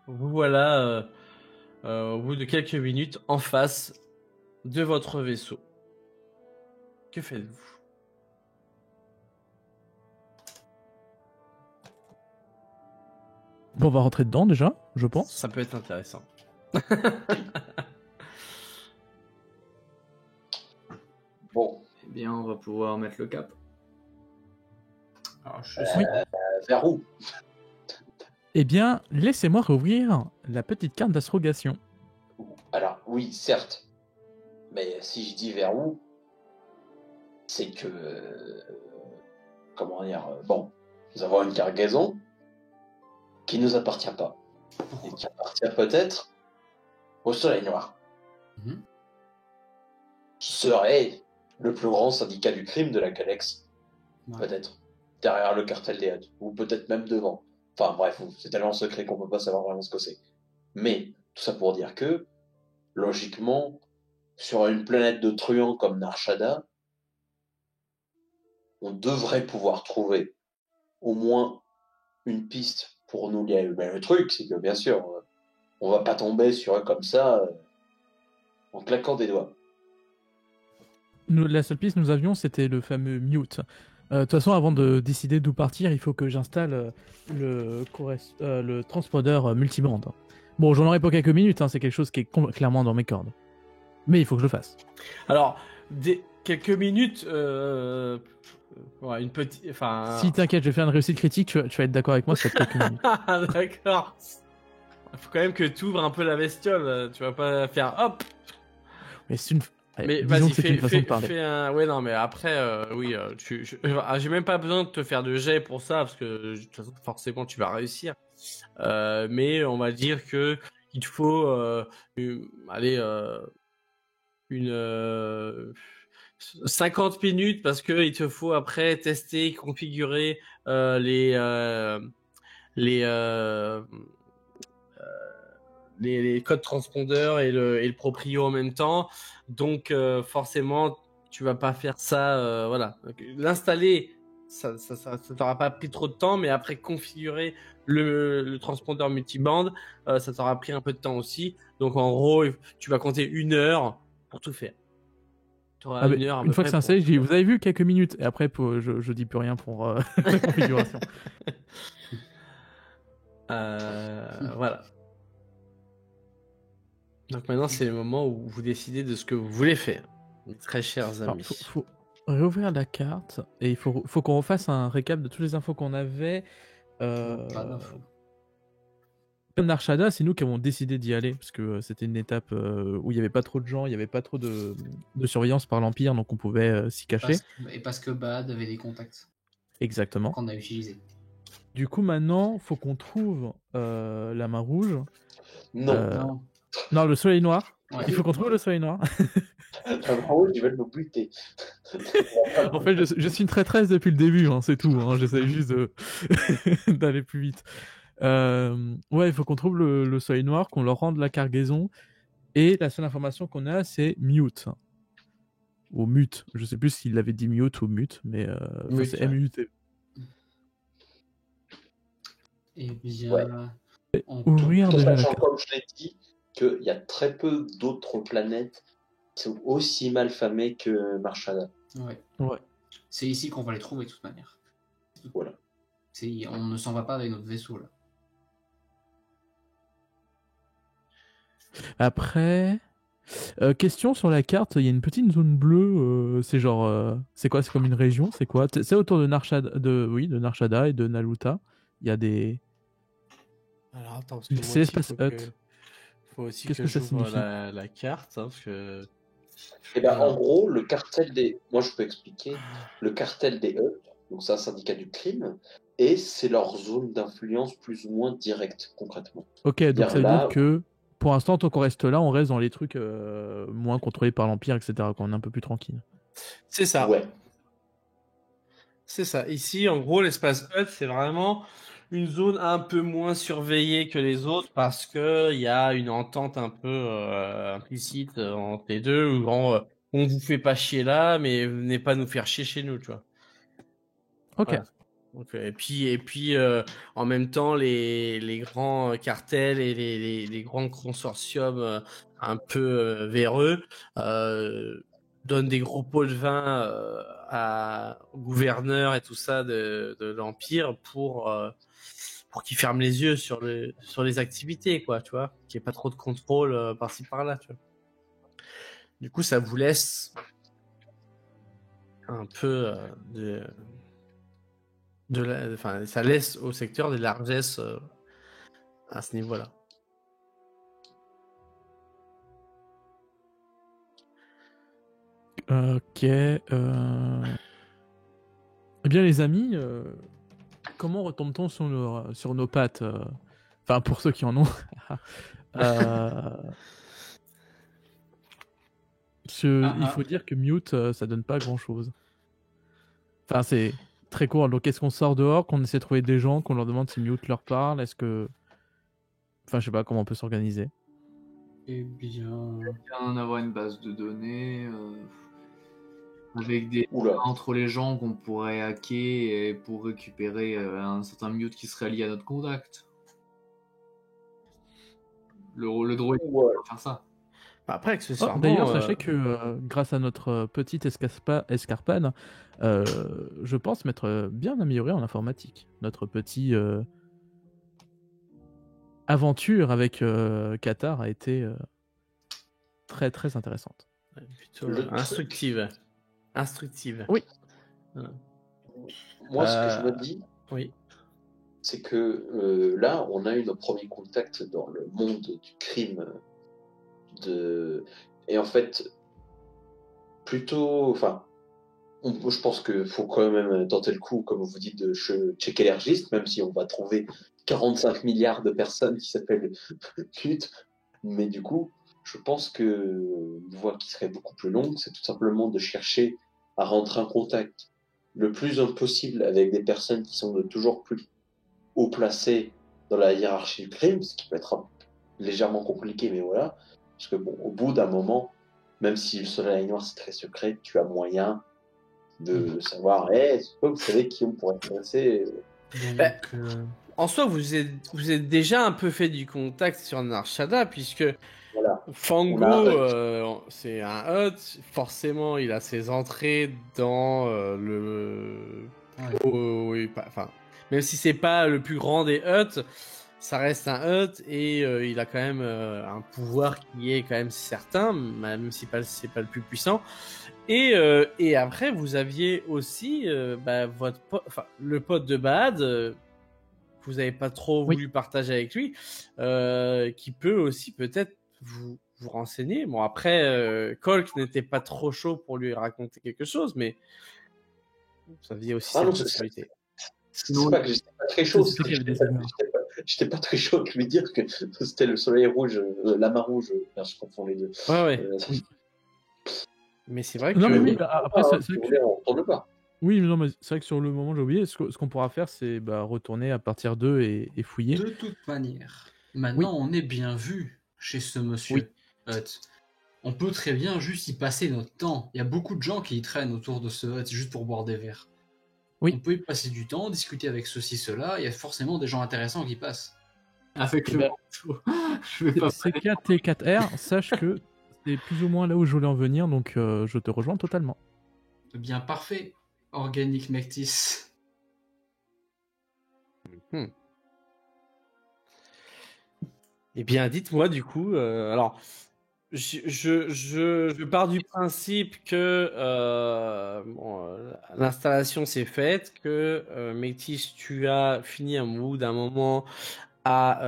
vous voilà au bout de quelques minutes en face de votre vaisseau. Que faites-vous? Bon, on va rentrer dedans déjà, je pense. Ça peut être intéressant. Bon, eh bien, on va pouvoir mettre le cap. Alors, Vers où? Eh bien, laissez-moi rouvrir la petite carte d'astrogation. Alors, oui, certes. Mais si je dis vers où, c'est que... comment dire... bon, nous avons une cargaison qui ne nous appartient pas. Et qui appartient peut-être au Soleil Noir. Mhm. Qui serait le plus grand syndicat du crime de la galaxie. Ouais. Peut-être. Derrière le cartel des Hutt. Ou peut-être même devant. Enfin bref, c'est tellement secret qu'on peut pas savoir vraiment ce que c'est. Mais, tout ça pour dire que, logiquement, sur une planète de truands comme Narshada, on devrait pouvoir trouver au moins une piste pour nous lier. Mais le truc, c'est que bien sûr, on va pas tomber sur eux comme ça, en claquant des doigts. La seule piste que nous avions, c'était le fameux mute. De toute façon, avant de décider d'où partir, il faut que j'installe le transpondeur multibande. Bon, j'en aurai pour quelques minutes, hein, c'est quelque chose qui est clairement dans mes cordes. Mais il faut que je le fasse. Alors, quelques minutes, une petite, enfin. Si t'inquiète, je vais faire une réussite critique, tu vas être d'accord avec moi, ça fait quelques minutes. D'accord. Il faut quand même que tu ouvres un peu la bestiole. Tu vas pas faire hop. Mais c'est une. Mais disons vas-y, que c'est une façon de parler. fais un. Ouais, non, mais après, oui, j'ai même pas besoin de te faire de jet pour ça, parce que de toute façon, forcément, tu vas réussir. Mais on va dire que il te faut, une 50 minutes, parce que il te faut après tester, configurer les codes transpondeurs et le proprio en même temps. Donc forcément, tu vas pas faire ça. Voilà. Donc, l'installer, ça t'aura pas pris trop de temps, mais après configurer le transpondeur multibande, ça t'aura pris un peu de temps aussi. Donc en gros, tu vas compter 1 heure pour tout faire. Une fois que c'est installé, je dis, vous avez vu quelques minutes, et après je dis plus rien pour la configuration. Voilà. Donc maintenant, c'est le moment où vous décidez de ce que vous voulez faire, mes très chers amis. Alors, faut réouvrir la carte, et il faut qu'on refasse un récap de toutes les infos qu'on avait. Pas d'infos. Comme Narshada, c'est nous qui avons décidé d'y aller, parce que c'était une étape où il n'y avait pas trop de gens, il n'y avait pas trop de surveillance par l'Empire, donc on pouvait s'y cacher. Parce que Bad avait des contacts. Exactement. Qu'on a utilisé. Du coup, maintenant, faut qu'on trouve la main rouge. Non. Non, le soleil noir. Ouais. Il faut qu'on trouve le soleil noir. La main rouge, ils veulent me buter. En fait, je suis une traîtresse depuis le début, hein, c'est tout. Hein, j'essaie juste d'aller plus vite. Ouais, il faut qu'on trouve le soleil noir, qu'on leur rende la cargaison. Et la seule information qu'on a, c'est mute. Ou mute. Je sais plus s'il avait dit mute ou mute, mais Mute, c'est ouais. M-U-T. Et bien. Ouais. Ouvrir Tout déjà la sachant, carte. comme je l'ai dit, qu'il y a très peu d'autres planètes qui sont aussi mal famées que Marshada. Ouais. C'est ici qu'on va les trouver de toute manière. Voilà. On ne s'en va pas avec notre vaisseau là. Après, question sur la carte, il y a une petite zone bleue. C'est genre, c'est quoi? C'est comme une région? C'est quoi? C'est autour de Narshada, de Narshada et de Naluta. Il y a des. Alors attends, parce que moi C'est aussi, l'espace Hut. faut aussi Qu'est-ce que que ça j'ouvre signifie? la carte, hein, parce que. Et ben, Alors. en gros, le cartel des. Moi, je peux expliquer. Le cartel des Hutt, donc c'est un syndicat du crime, et c'est leur zone d'influence plus ou moins directe, concrètement. Ok, donc ça veut là- dire que pour l'instant, tant qu'on reste là, on reste dans les trucs moins contrôlés par l'Empire, etc. Qu'on est un peu plus tranquille. C'est ça. Ouais. C'est ça. Ici, en gros, l'espace Hut, c'est vraiment une zone un peu moins surveillée que les autres, parce que il y a une entente un peu implicite entre les deux, où genre, on vous fait pas chier là, mais venez pas nous faire chier chez nous, tu vois. Ok. Voilà. Donc, et puis en même temps, les grands cartels et les grands consortiums un peu véreux donnent des gros pots de vin aux gouverneurs et tout ça de l'Empire pour qu'ils ferment les yeux sur les activités, quoi, tu vois, qu'il n'y ait pas trop de contrôle par-ci par-là, tu vois. Du coup, ça vous laisse un peu ça laisse au secteur des largesses à ce niveau-là. Ok. Eh bien, les amis, comment retombe-t-on sur nos pattes Enfin, pour ceux qui en ont. Il faut dire que Mute, ça donne pas grand-chose. Enfin, c'est très court. Donc, est-ce qu'on sort dehors, qu'on essaie de trouver des gens, qu'on leur demande si Mute leur parle? Est-ce que... Enfin, je sais pas comment on peut s'organiser. Eh bien... Bien avoir une base de données avec des Oula. entre les gens qu'on pourrait hacker et pour récupérer un certain mute qui serait lié à notre contact. Le droit est Ouais. de faire ça. Après, accessoirement... D'ailleurs, sachez que grâce à notre petite escarpade, je pense m'être bien amélioré en informatique. Notre petit aventure avec Qatar a été très très intéressante. plutôt instructive. Oui. Voilà. Moi, ce que je me dis, Oui. c'est que là, on a eu notre premier contact dans le monde du crime. Et en fait, plutôt, enfin, je pense qu'il faut quand même tenter le coup, comme vous dites, de checker les registres, même si on va trouver 45 milliards de personnes qui s'appellent Mute. Mais du coup, je pense que une voie qui serait beaucoup plus longue, c'est tout simplement de chercher à rentrer en contact le plus possible avec des personnes qui sont de toujours plus haut placées dans la hiérarchie du crime, ce qui peut être légèrement compliqué, mais voilà. Parce que bon, au bout d'un moment, même si le soleil noir c'est très secret, tu as moyen de savoir, vous savez qui on pourrait intéresser. Donc, En soi, vous êtes déjà un peu fait du contact sur Narshada, puisque Voilà. Fango, On a c'est un hut. Forcément, il a ses entrées dans le... Ouais. oui, enfin, même si c'est pas le plus grand des huts, ça reste un hut et il a quand même un pouvoir qui est quand même certain, même si c'est pas le plus puissant. Et après, vous aviez aussi le pote de Bad, que vous avez pas trop voulu partager avec lui, qui peut aussi peut-être vous renseigner. Bon, après, Colk n'était pas trop chaud pour lui raconter quelque chose, mais vous aviez aussi cette possibilité. C'est pas que j'étais pas très chaud, c'est que j'étais pas très chaud de lui dire que c'était le soleil rouge, la main rouge, je confonds les deux. Ouais. Mais c'est vrai que... Non, mais oui, après, c'est vrai que... on retourne pas. Oui, mais non, mais c'est vrai que sur le moment, j'ai oublié. Ce qu'on pourra faire, c'est retourner à partir d'eux et fouiller. De toute manière, maintenant on est bien vu chez ce monsieur Hut. On peut très bien juste y passer notre temps. Il y a beaucoup de gens qui y traînent autour de ce Hut juste pour boire des verres. Oui. On peut y passer du temps, discuter avec ceci, cela. Il y a forcément des gens intéressants qui passent. Avec le manteau. Je vais pas C4 et 4R, sache que c'est plus ou moins là où je voulais en venir, donc je te rejoins totalement. Bien, parfait. Organique Mectis. Eh bien, dites-moi du coup, alors, je pars du principe que l'installation s'est faite, que Mectis, tu as fini au bout d'un moment à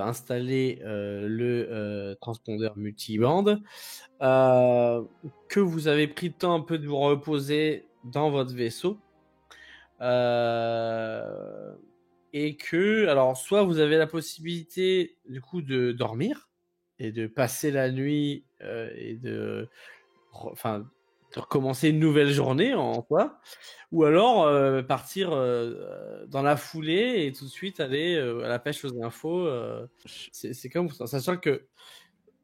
installer le transpondeur multiband, que vous avez pris le temps un peu de vous reposer dans votre vaisseau. Et que, alors, soit vous avez la possibilité, du coup, de dormir et de passer la nuit et de recommencer une nouvelle journée en quoi, ou alors partir dans la foulée et tout de suite aller à la pêche aux infos. C'est comme ça, sachant que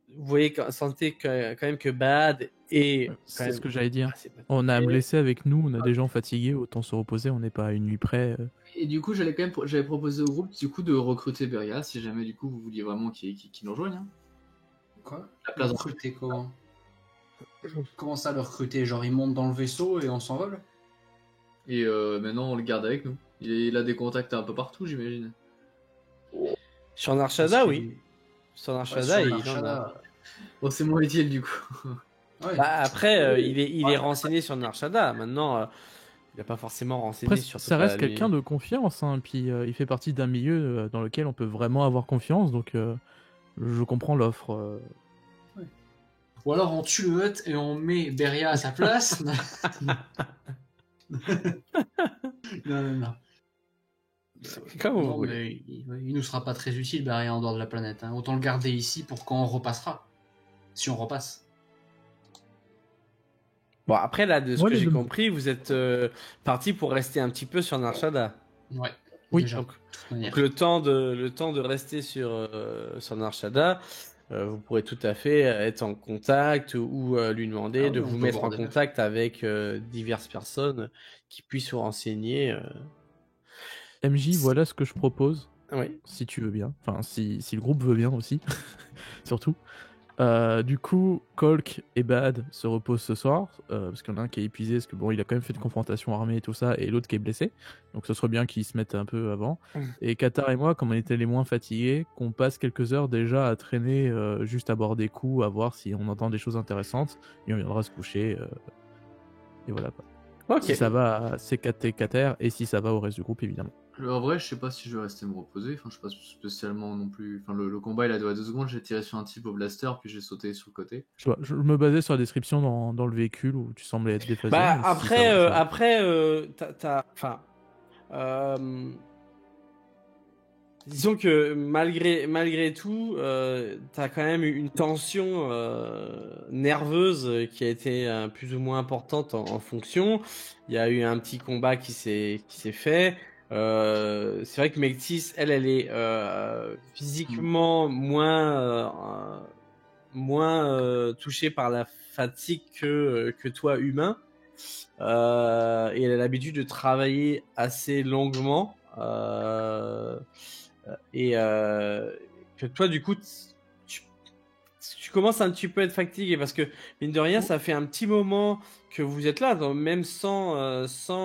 vous voyez, sentez quand même que Bad et c'est ce que j'allais dire. On a à me laisser avec nous, on a des gens fatigués, autant se reposer, on n'est pas à une nuit près. Et du coup, j'avais proposé au groupe du coup de recruter Beria si jamais du coup vous vouliez vraiment qu'il nous rejoigne. Hein. Quoi ? La place recruter comment ? Comment ça le recruter ? Genre il monte dans le vaisseau et on s'envole ? Et maintenant on le garde avec nous. Il a des contacts un peu partout, j'imagine. Sur Narshada, oui. Sur Narshada, il en a. Bon, c'est moins utile du coup. Ouais. Bah, après, il est renseigné sur Narshada. Maintenant, Il n'a pas forcément renseigné Après, sur ça reste quelqu'un de confiance, hein, puis il fait partie d'un milieu dans lequel on peut vraiment avoir confiance, donc je comprends l'offre. Ou alors on tue le hut et on met Beria à sa place. Non. Comme vous Non, voulez. mais il nous sera pas très utile, Beria, en dehors de la planète. Hein. Autant le garder ici pour quand on repassera. Si on repasse. Bon, après, là, de ce Moi, que les j'ai deux- compris, vous êtes parti pour rester un petit peu sur Nar Shaddaa. Ouais. Oui. Déjà, Donc, de toute manière. Donc, le temps de rester sur Nar Shaddaa, vous pourrez tout à fait être en contact ou lui demander Ah de oui, on vous peut mettre voir en des contact avec diverses personnes qui puissent vous renseigner. MJ, voilà ce que je propose, Oui. si tu veux bien. Enfin, si le groupe veut bien aussi, surtout. Du coup, Colk et Bad se reposent ce soir, parce qu'il y en a un qui est épuisé, parce que bon, il a quand même fait de confrontation armée et tout ça, et l'autre qui est blessé. Donc ce serait bien qu'ils se mettent un peu avant. Et Qatar et moi, comme on était les moins fatigués, qu'on passe quelques heures déjà à traîner juste à bord des coups, à voir si on entend des choses intéressantes, et on viendra se coucher. Et voilà quoi. Ok. Si ça va à CKT Qatar, et si ça va au reste du groupe, évidemment. En vrai, je sais pas si je vais rester me reposer. Enfin, je sais pas spécialement non plus. Enfin, le combat il a duré 2 secondes. J'ai tiré sur un type au blaster, puis j'ai sauté sur le côté. Je me basais sur la description dans le véhicule où tu semblais être déphasé. Bah, mais si après, ça va, ça va. enfin, disons que malgré tout, t'as quand même une tension nerveuse qui a été plus ou moins importante en fonction. Il y a eu un petit combat qui s'est fait. C'est vrai que Mectis, elle est physiquement moins touchée par la fatigue que toi, humain. Et elle a l'habitude de travailler assez longuement. Et que toi, du coup, tu commences un petit peu à être fatigué parce que, mine de rien, ça fait un petit moment que vous êtes là, donc même sans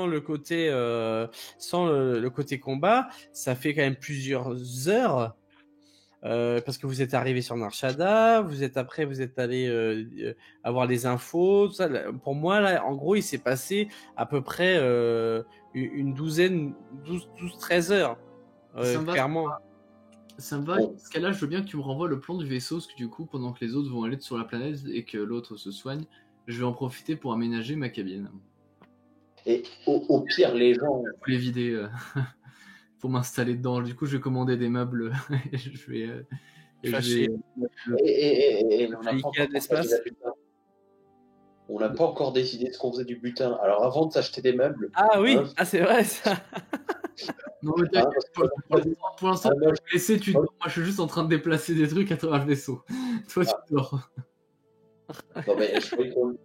le côté, le côté combat, ça fait quand même plusieurs heures. Parce que vous êtes arrivé sur Nar Shaddaa, vous êtes allé avoir les infos, tout ça. Pour moi, là, en gros, il s'est passé à peu près une douzaine, 12-13 heures. Ça me va. Clairement. Ça me va. Bon. Dans ce cas-là, je veux bien que tu me renvoies le plan du vaisseau, parce que du coup, pendant que les autres vont aller sur la planète et que l'autre se soigne, je vais en profiter pour aménager ma cabine. Et au pire, les gens. Je voulais vider pour m'installer dedans. Du coup, je vais commander des meubles et je vais. Fâché. Et on n'a Ikea pas encore de l'espace. partagé la butin. On n'a pas encore décidé de ce qu'on faisait du butin. Alors avant de s'acheter des meubles. Ah oui, hein, c'est vrai ça. Non, mais hein, t'inquiète, pour l'instant, moi, je vais laisser, tu dors. Moi, je suis juste en train de déplacer des trucs à travers le vaisseau. Toi, tu dors. non, mais je croyais qu'on.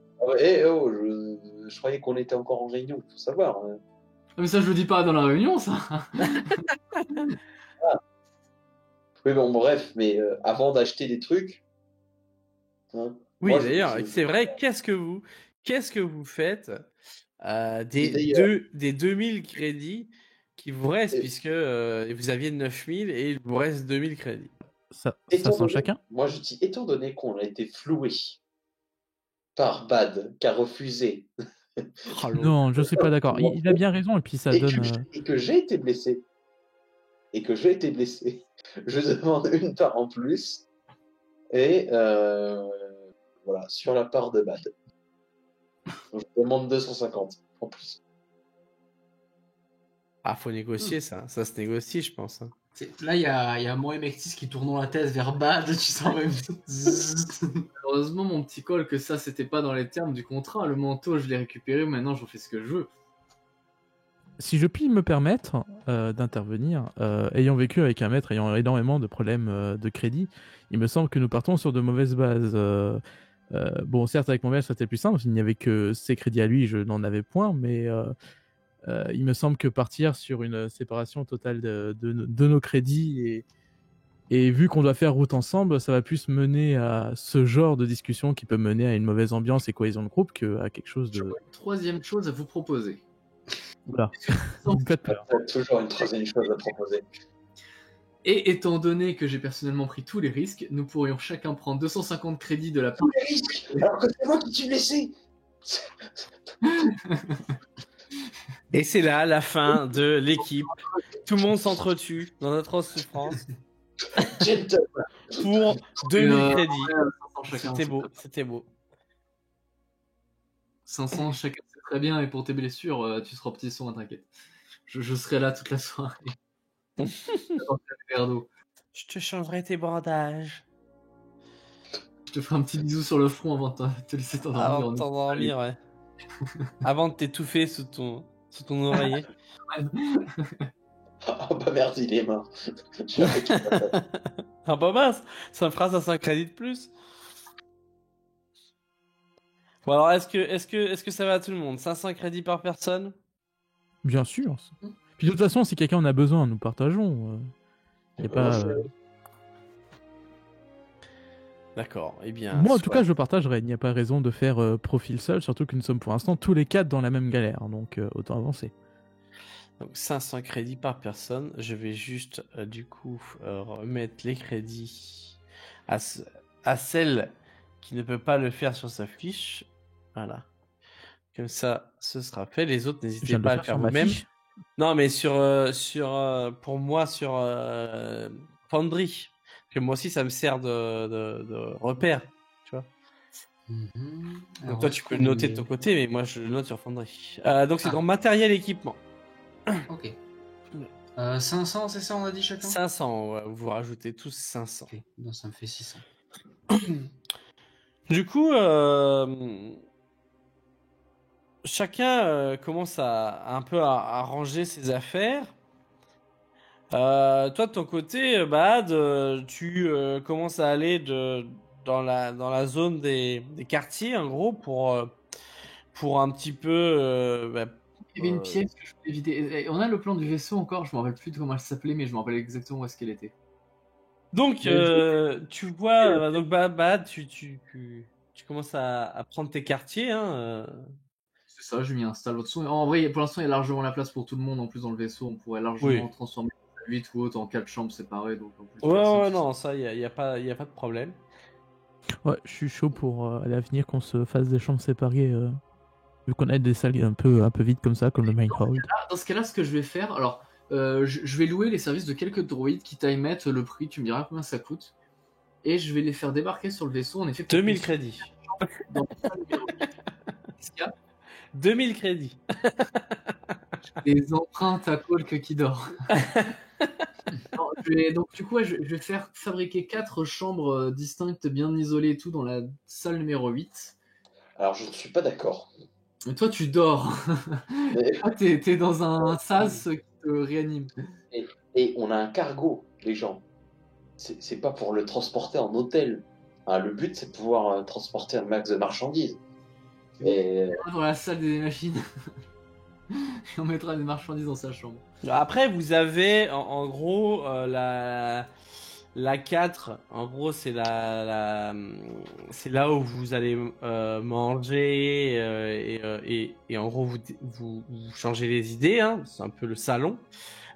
Je croyais qu'on était encore en réunion, il faut savoir. Hein. Ah, mais ça, je le dis pas dans la réunion, ça. Oui, bon, bref, mais avant d'acheter des trucs. Hein, Oui, moi, d'ailleurs, c'est vrai. Qu'est-ce que vous faites des d'ailleurs- des 2000 crédits qui vous restent, Et- puisque vous aviez 9000 et il vous reste 2000 crédits. Ça Étant sent donné- chacun. Moi, je dis, étant donné qu'on a été floué par Bad, qui a refusé, Oh, l'autre. Non, je suis pas d'accord. Il a bien raison, et puis ça et donne. que j'ai été blessé, je demande une part en plus, et voilà, sur la part de Bad. Donc, je demande 250 en plus. Ah, faut négocier ça. Ça se négocie, je pense. Hein. Là, il y a moi et Mectis qui tournons la tête vers Bad, tu sens même. Heureusement, mon petit col, que ça, c'était pas dans les termes du contrat. Le manteau, je l'ai récupéré. Maintenant, j'en fais ce que je veux. Si je puis me permettre d'intervenir, ayant vécu avec un maître ayant énormément de problèmes de crédit, il me semble que nous partons sur de mauvaises bases. Bon, certes, avec mon maître, c'était plus simple, il n'y avait que ses crédits à lui, je n'en avais point, mais il me semble que partir sur une séparation totale de nos crédits et vu qu'on doit faire route ensemble, ça va plus mener à ce genre de discussion qui peut mener à une mauvaise ambiance et cohésion de groupe qu'à quelque chose de... Troisième chose à vous proposer. Voilà. Non. Faites peur. T'as toujours une troisième chose à proposer. Et étant donné que j'ai personnellement pris tous les risques, nous pourrions chacun prendre 250 crédits de la part. Les risques, alors que c'est moi qui suis blessé. Et c'est là la fin de l'équipe. Tout le monde s'entretue dans notre souffrance pour 2000 crédits. C'était beau. 500 chacun, c'est très bien. Et pour tes blessures, tu seras petit son, t'inquiète. Je serai là toute la soirée. Je te changerai tes bandages. Je te ferai un petit bisou sur le front avant de te laisser t'endormir. Avant de t'endormir, ouais. Avant de t'étouffer sous ton oreiller. Oh bah merde, il est mort. Ah bah mince, ça me fera 500 crédits de plus. Bon alors, est-ce que ça va à tout le monde? 500 crédits par personne? Bien sûr. Puis de toute façon, si quelqu'un en a besoin, nous partageons. Y a pas. D'accord, eh bien... Moi, en tout cas, je partagerai. Il n'y a pas raison de faire profil seul, surtout que nous sommes pour l'instant tous les 4 dans la même galère, donc autant avancer. Donc 500 crédits par personne. Je vais juste, du coup, remettre les crédits à celle qui ne peut pas le faire sur sa fiche. Voilà. Comme ça, ce sera fait. Les autres, n'hésitez pas à le faire vous-même. Non, mais pour moi, sur Foundry. Que moi aussi, ça me sert de repère, tu vois. Donc toi, tu peux le noter de ton côté, mais moi, je le note sur Foundry. Donc c'est dans matériel équipement. Ok. 500, c'est ça, on a dit chacun? 500, ouais, vous rajoutez tous 500. Ok, donc ça me fait 600. Du coup, chacun commence un peu à ranger ses affaires. Toi de ton côté, Bad, tu commences à aller dans la zone des quartiers en gros pour un petit peu. Il y avait une pièce que je voulais éviter. On a le plan du vaisseau encore, je me rappelle plus de comment elle s'appelait, mais je me rappelle exactement où est-ce qu'elle était. Donc tu vois, donc Bad, tu commences à prendre tes quartiers. Hein, C'est ça, je m'y installe au-dessous. En vrai, pour l'instant, il y a largement la place pour tout le monde. En plus, dans le vaisseau, on pourrait largement transformer 8 ou autres en 4 chambres séparées. Donc, en plus, ouais, non, ça, il n'y a pas de problème. Ouais, je suis chaud pour à l'avenir qu'on se fasse des chambres séparées, vu qu'on a des salles un peu vides comme ça, comme le main hall. Dans ce cas-là, ce que je vais faire, alors, je vais louer les services de quelques droïdes qui taillent mettre le prix, tu me diras combien ça coûte. Et je vais les faire débarquer sur le vaisseau. En effet, 2000 crédits. Dans la salle numéro 8. Qu'est-ce qu'il y a ? 2000 crédits. Les empreintes à Colk qui dort. Non, donc du coup, je vais faire fabriquer 4 chambres distinctes, bien isolées et tout, dans la salle numéro 8. Alors, je ne suis pas d'accord. Mais toi, tu dors. Mais... Ah, t'es dans un sas qui te réanime. Et on a un cargo, les gens. C'est pas pour le transporter en hôtel. Hein, le but, c'est de pouvoir transporter un max de marchandises. Et... Dans la salle des machines. Et on mettra des marchandises dans sa chambre. Après, vous avez en gros la 4. En gros, c'est c'est là où vous allez manger et en gros vous changez les idées. Hein, c'est un peu le salon.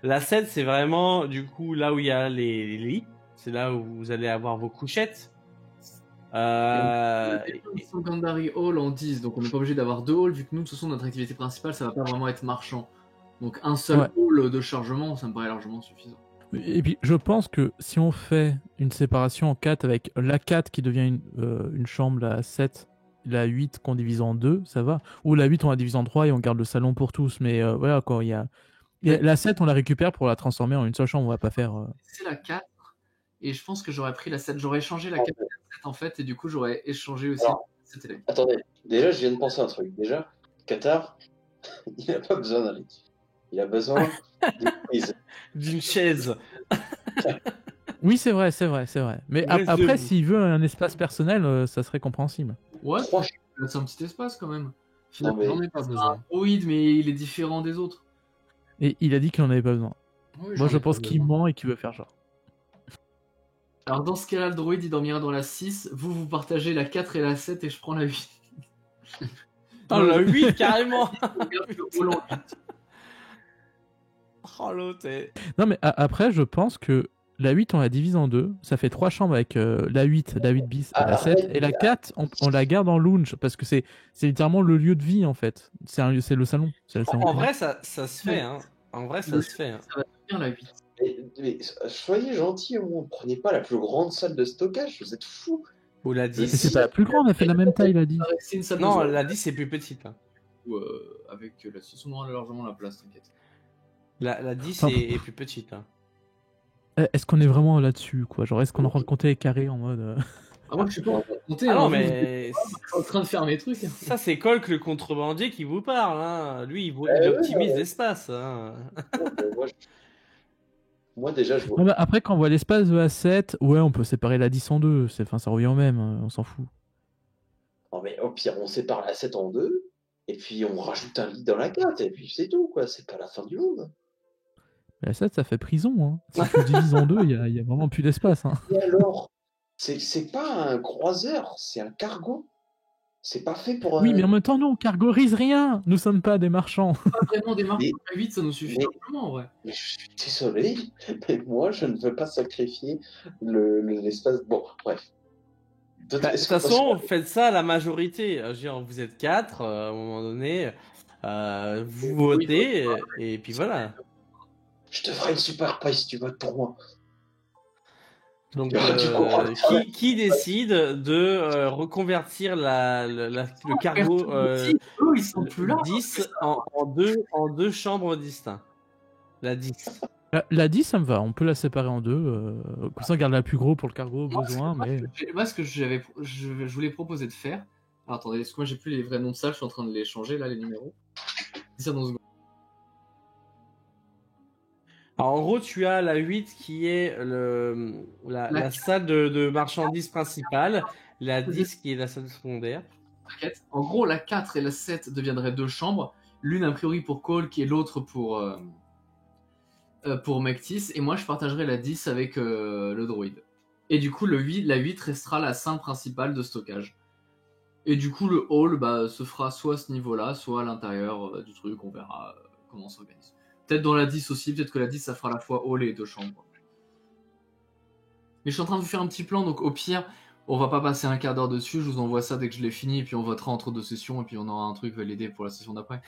La 7, c'est vraiment du coup là où il y a les lits. C'est là où vous allez avoir vos couchettes. Secondary Hall en 10, donc on n'est pas obligé d'avoir 2 halls, vu que nous, de toute façon, notre activité principale, ça va pas vraiment être marchand. Donc un seul hall de chargement, ça me paraît largement suffisant. Et puis, je pense que si on fait une séparation en 4 avec la 4 qui devient une chambre, la 7, la 8 qu'on divise en 2, ça va. Ou la 8, on la divise en 3 et on garde le salon pour tous. Mais voilà, quoi, la 7, on la récupère pour la transformer en une seule chambre, on va pas faire... C'est la 4. Et je pense que j'aurais pris la 7. J'aurais échangé la 4 et la 7 en fait, et du coup j'aurais échangé aussi Alors, la 7 et la 4. Attendez, déjà je viens de penser à un truc. Déjà, Qatar, il n'a pas besoin d'un lit. Il a besoin d'une prise. D'une chaise. Oui, c'est vrai. Mais après, s'il veut un espace personnel, ça serait compréhensible. Ouais, c'est un petit espace quand même. Finalement, j'en ai pas besoin. Un droïde, mais il est différent des autres. Et il a dit qu'il en avait pas besoin. Oui, moi, je pense qu'il ment et qu'il veut faire genre. Alors dans ce cas-là, le droïde il dormira dans la 6, vous partagez la 4 et la 7 et je prends la 8. Oh la 8 carrément. Non mais après je pense que La 8, on la divise en deux. Ça fait 3 chambres avec la 8 bis et la 7. Et la 4, on la garde en lounge parce que c'est littéralement le lieu de vie en fait. C'est le salon. C'est le salon En primaire. vrai, ça se fait. Hein. En vrai, ça se fait. Hein. Ça va devenir la 8. Mais soyez gentils, au moins, prenez pas la plus grande salle de stockage, vous êtes fous. Ou la Mais 10. c'est pas la plus grande, elle fait la même taille, la 10. C'est une salle de Non, sport la 10 c'est plus petite. Hein. Ou, avec la 6, on aura largement la place, t'inquiète. La 10 Enfin, est plus petite. Hein. Est-ce qu'on est vraiment là-dessus, quoi? Genre, est-ce qu'on est en train de compter les carrés en mode. Ah, moi, je suis pas en train de compter. Ah non, hein, mais je suis en train de faire mes trucs. ça, c'est Colk le contrebandier qui vous parle. Hein. Lui, il ouais, optimise ouais. l'espace. Hein. Moi, déjà, je vois. Non, mais après, quand on voit l'espace de la 7, ouais, on peut séparer la 10 en deux. Enfin, ça revient au même, on s'en fout. Non, mais au pire, on sépare la 7 en deux, et puis on rajoute un lit dans la 4, et puis c'est tout, quoi. C'est pas la fin du monde. Mais la 7, ça fait prison, hein. Si tu le divises en deux, il y a vraiment plus d'espace, hein. Et alors, c'est pas un croiseur, c'est un cargo. C'est pas fait pour un. Oui, mais en même temps, nous, on cargorise rien. Nous sommes pas des marchands. Pas vraiment des marques Mais- la 8, ça nous suffit mais- largement, en vrai. Mais je suis désolé, mais moi, je ne veux pas sacrifier l'espace. Bon, bref. De toute façon, faites ça à la majorité. Je veux dire, vous êtes 4, à un moment donné, vous votez, et puis voilà. Je te ferai une super paille si tu votes pour moi. Donc, Tu comprends. qui décide de reconvertir le cargo Eux, ils sont plus là. 10 en deux chambres distinctes? La 10. La 10, ça me va. On peut la séparer en deux. Comme ça, on garde la plus gros pour le cargo au besoin. Mais Moi, ce que je voulais proposer de faire. Alors, attendez, parce que moi, j'ai plus les vrais noms de salles, je suis en train de les changer, là, les numéros. Dis ça dans une seconde. Alors, en gros, tu as la 8 qui est la salle de marchandises principale, la 10 qui est la salle secondaire. T'inquiète. En gros, la 4 et la 7 deviendraient deux chambres. L'une, a priori, pour Cole, qui est l'autre pour Mectis. Et moi, je partagerai la 10 avec le droïde. Et du coup, la 8 restera la salle principale de stockage. Et du coup, le hall se fera soit à ce niveau-là, soit à l'intérieur du truc. On verra comment on s'organise. Peut-être dans la 10 aussi, peut-être que la 10, ça fera à la fois hall et deux chambres. Mais je suis en train de vous faire un petit plan, donc au pire, on va pas passer un quart d'heure dessus, je vous envoie ça dès que je l'ai fini, et puis on votera entre deux sessions, et puis on aura un truc validé pour la session d'après.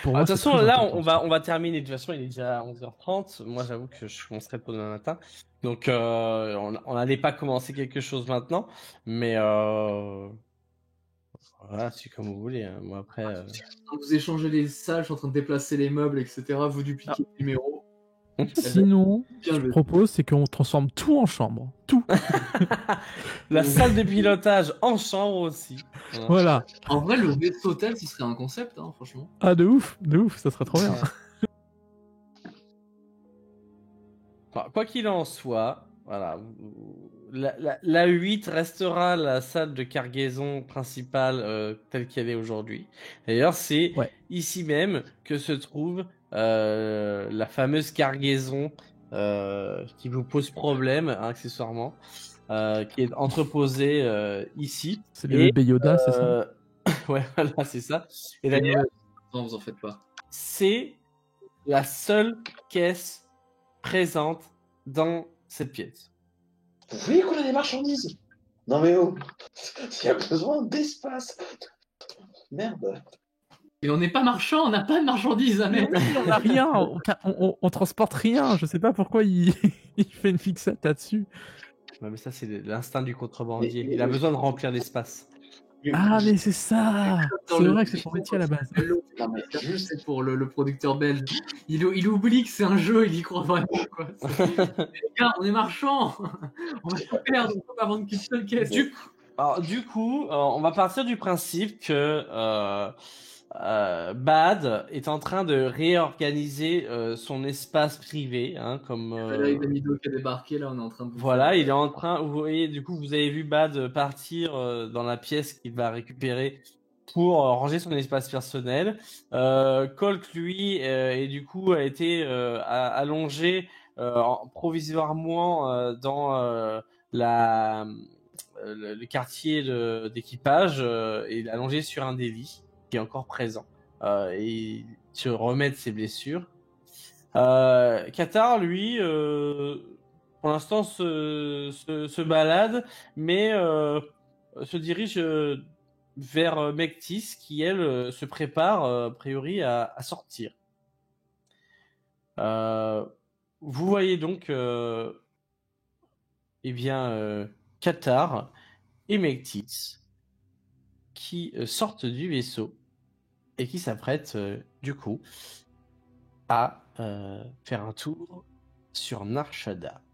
pour De moi, toute c'est façon, très là, important. on va terminer. De toute façon, il est déjà 11h30. Moi, j'avoue que je commencerai tôt demain matin. Donc, on n'allait pas commencer quelque chose maintenant. Mais voilà, c'est comme vous voulez. Hein. Moi, après. Vous échangez les salles, je suis en train de déplacer les meubles, etc. Vous dupliquez les numéros. Sinon, Bien ce que joué. je propose, c'est qu'on transforme tout en chambre. Tout. La salle de pilotage en chambre aussi. Voilà. Voilà. En vrai, le vaisseau hôtel, ce serait un concept, hein, franchement. Ah, de ouf, ça serait trop bien. Bon, quoi qu'il en soit, voilà. La 8 restera la salle de cargaison principale telle qu'elle est aujourd'hui. D'ailleurs, c'est Ouais. ici même que se trouve la fameuse cargaison qui vous pose problème, hein, accessoirement, qui est entreposée ici. C'est le bébé Yoda, c'est ça? Ouais, voilà, c'est ça. Et d'ailleurs, Non, vous en faites pas. c'est la seule caisse présente dans cette pièce. Vous voyez qu'on a des marchandises? Non mais oh, il y a besoin d'espace. Merde. Et on n'est pas marchand, on n'a pas de marchandises, hein, mec. On a rien, on transporte rien. Je sais pas pourquoi il fait une fixette là-dessus. Ouais, mais ça, c'est l'instinct du contrebandier. Il a besoin de remplir l'espace. Ah, mais c'est ça. Dans C'est le- vrai que c'est son métier à la base. Non mais juste. C'est pour le producteur belge. Il oublie que c'est un jeu, il y croit vraiment, quoi. Les gars, on est marchand. On va pas perdre, on peut pas vendre qu'une seule caisse. Du coup, on va partir du principe que Bad est en train de réorganiser son espace privé, hein, comme Là, il y a Mido qui a débarqué, là, on est en train de... voilà, il est en train. Vous voyez, du coup, vous avez vu Bad partir dans la pièce qu'il va récupérer pour ranger son espace personnel. Colt, lui, et du coup, a été allongé provisoirement dans le quartier d'équipage et il est allongé sur un des lits qui est encore présent et il se remet de ses blessures. Qatar, lui, pour l'instant se balade, mais se dirige vers Mectis qui, elle, se prépare a priori à sortir. Vous voyez donc Qatar et Mectis qui sortent du vaisseau et qui s'apprêtent du coup à faire un tour sur Nar Shaddaa.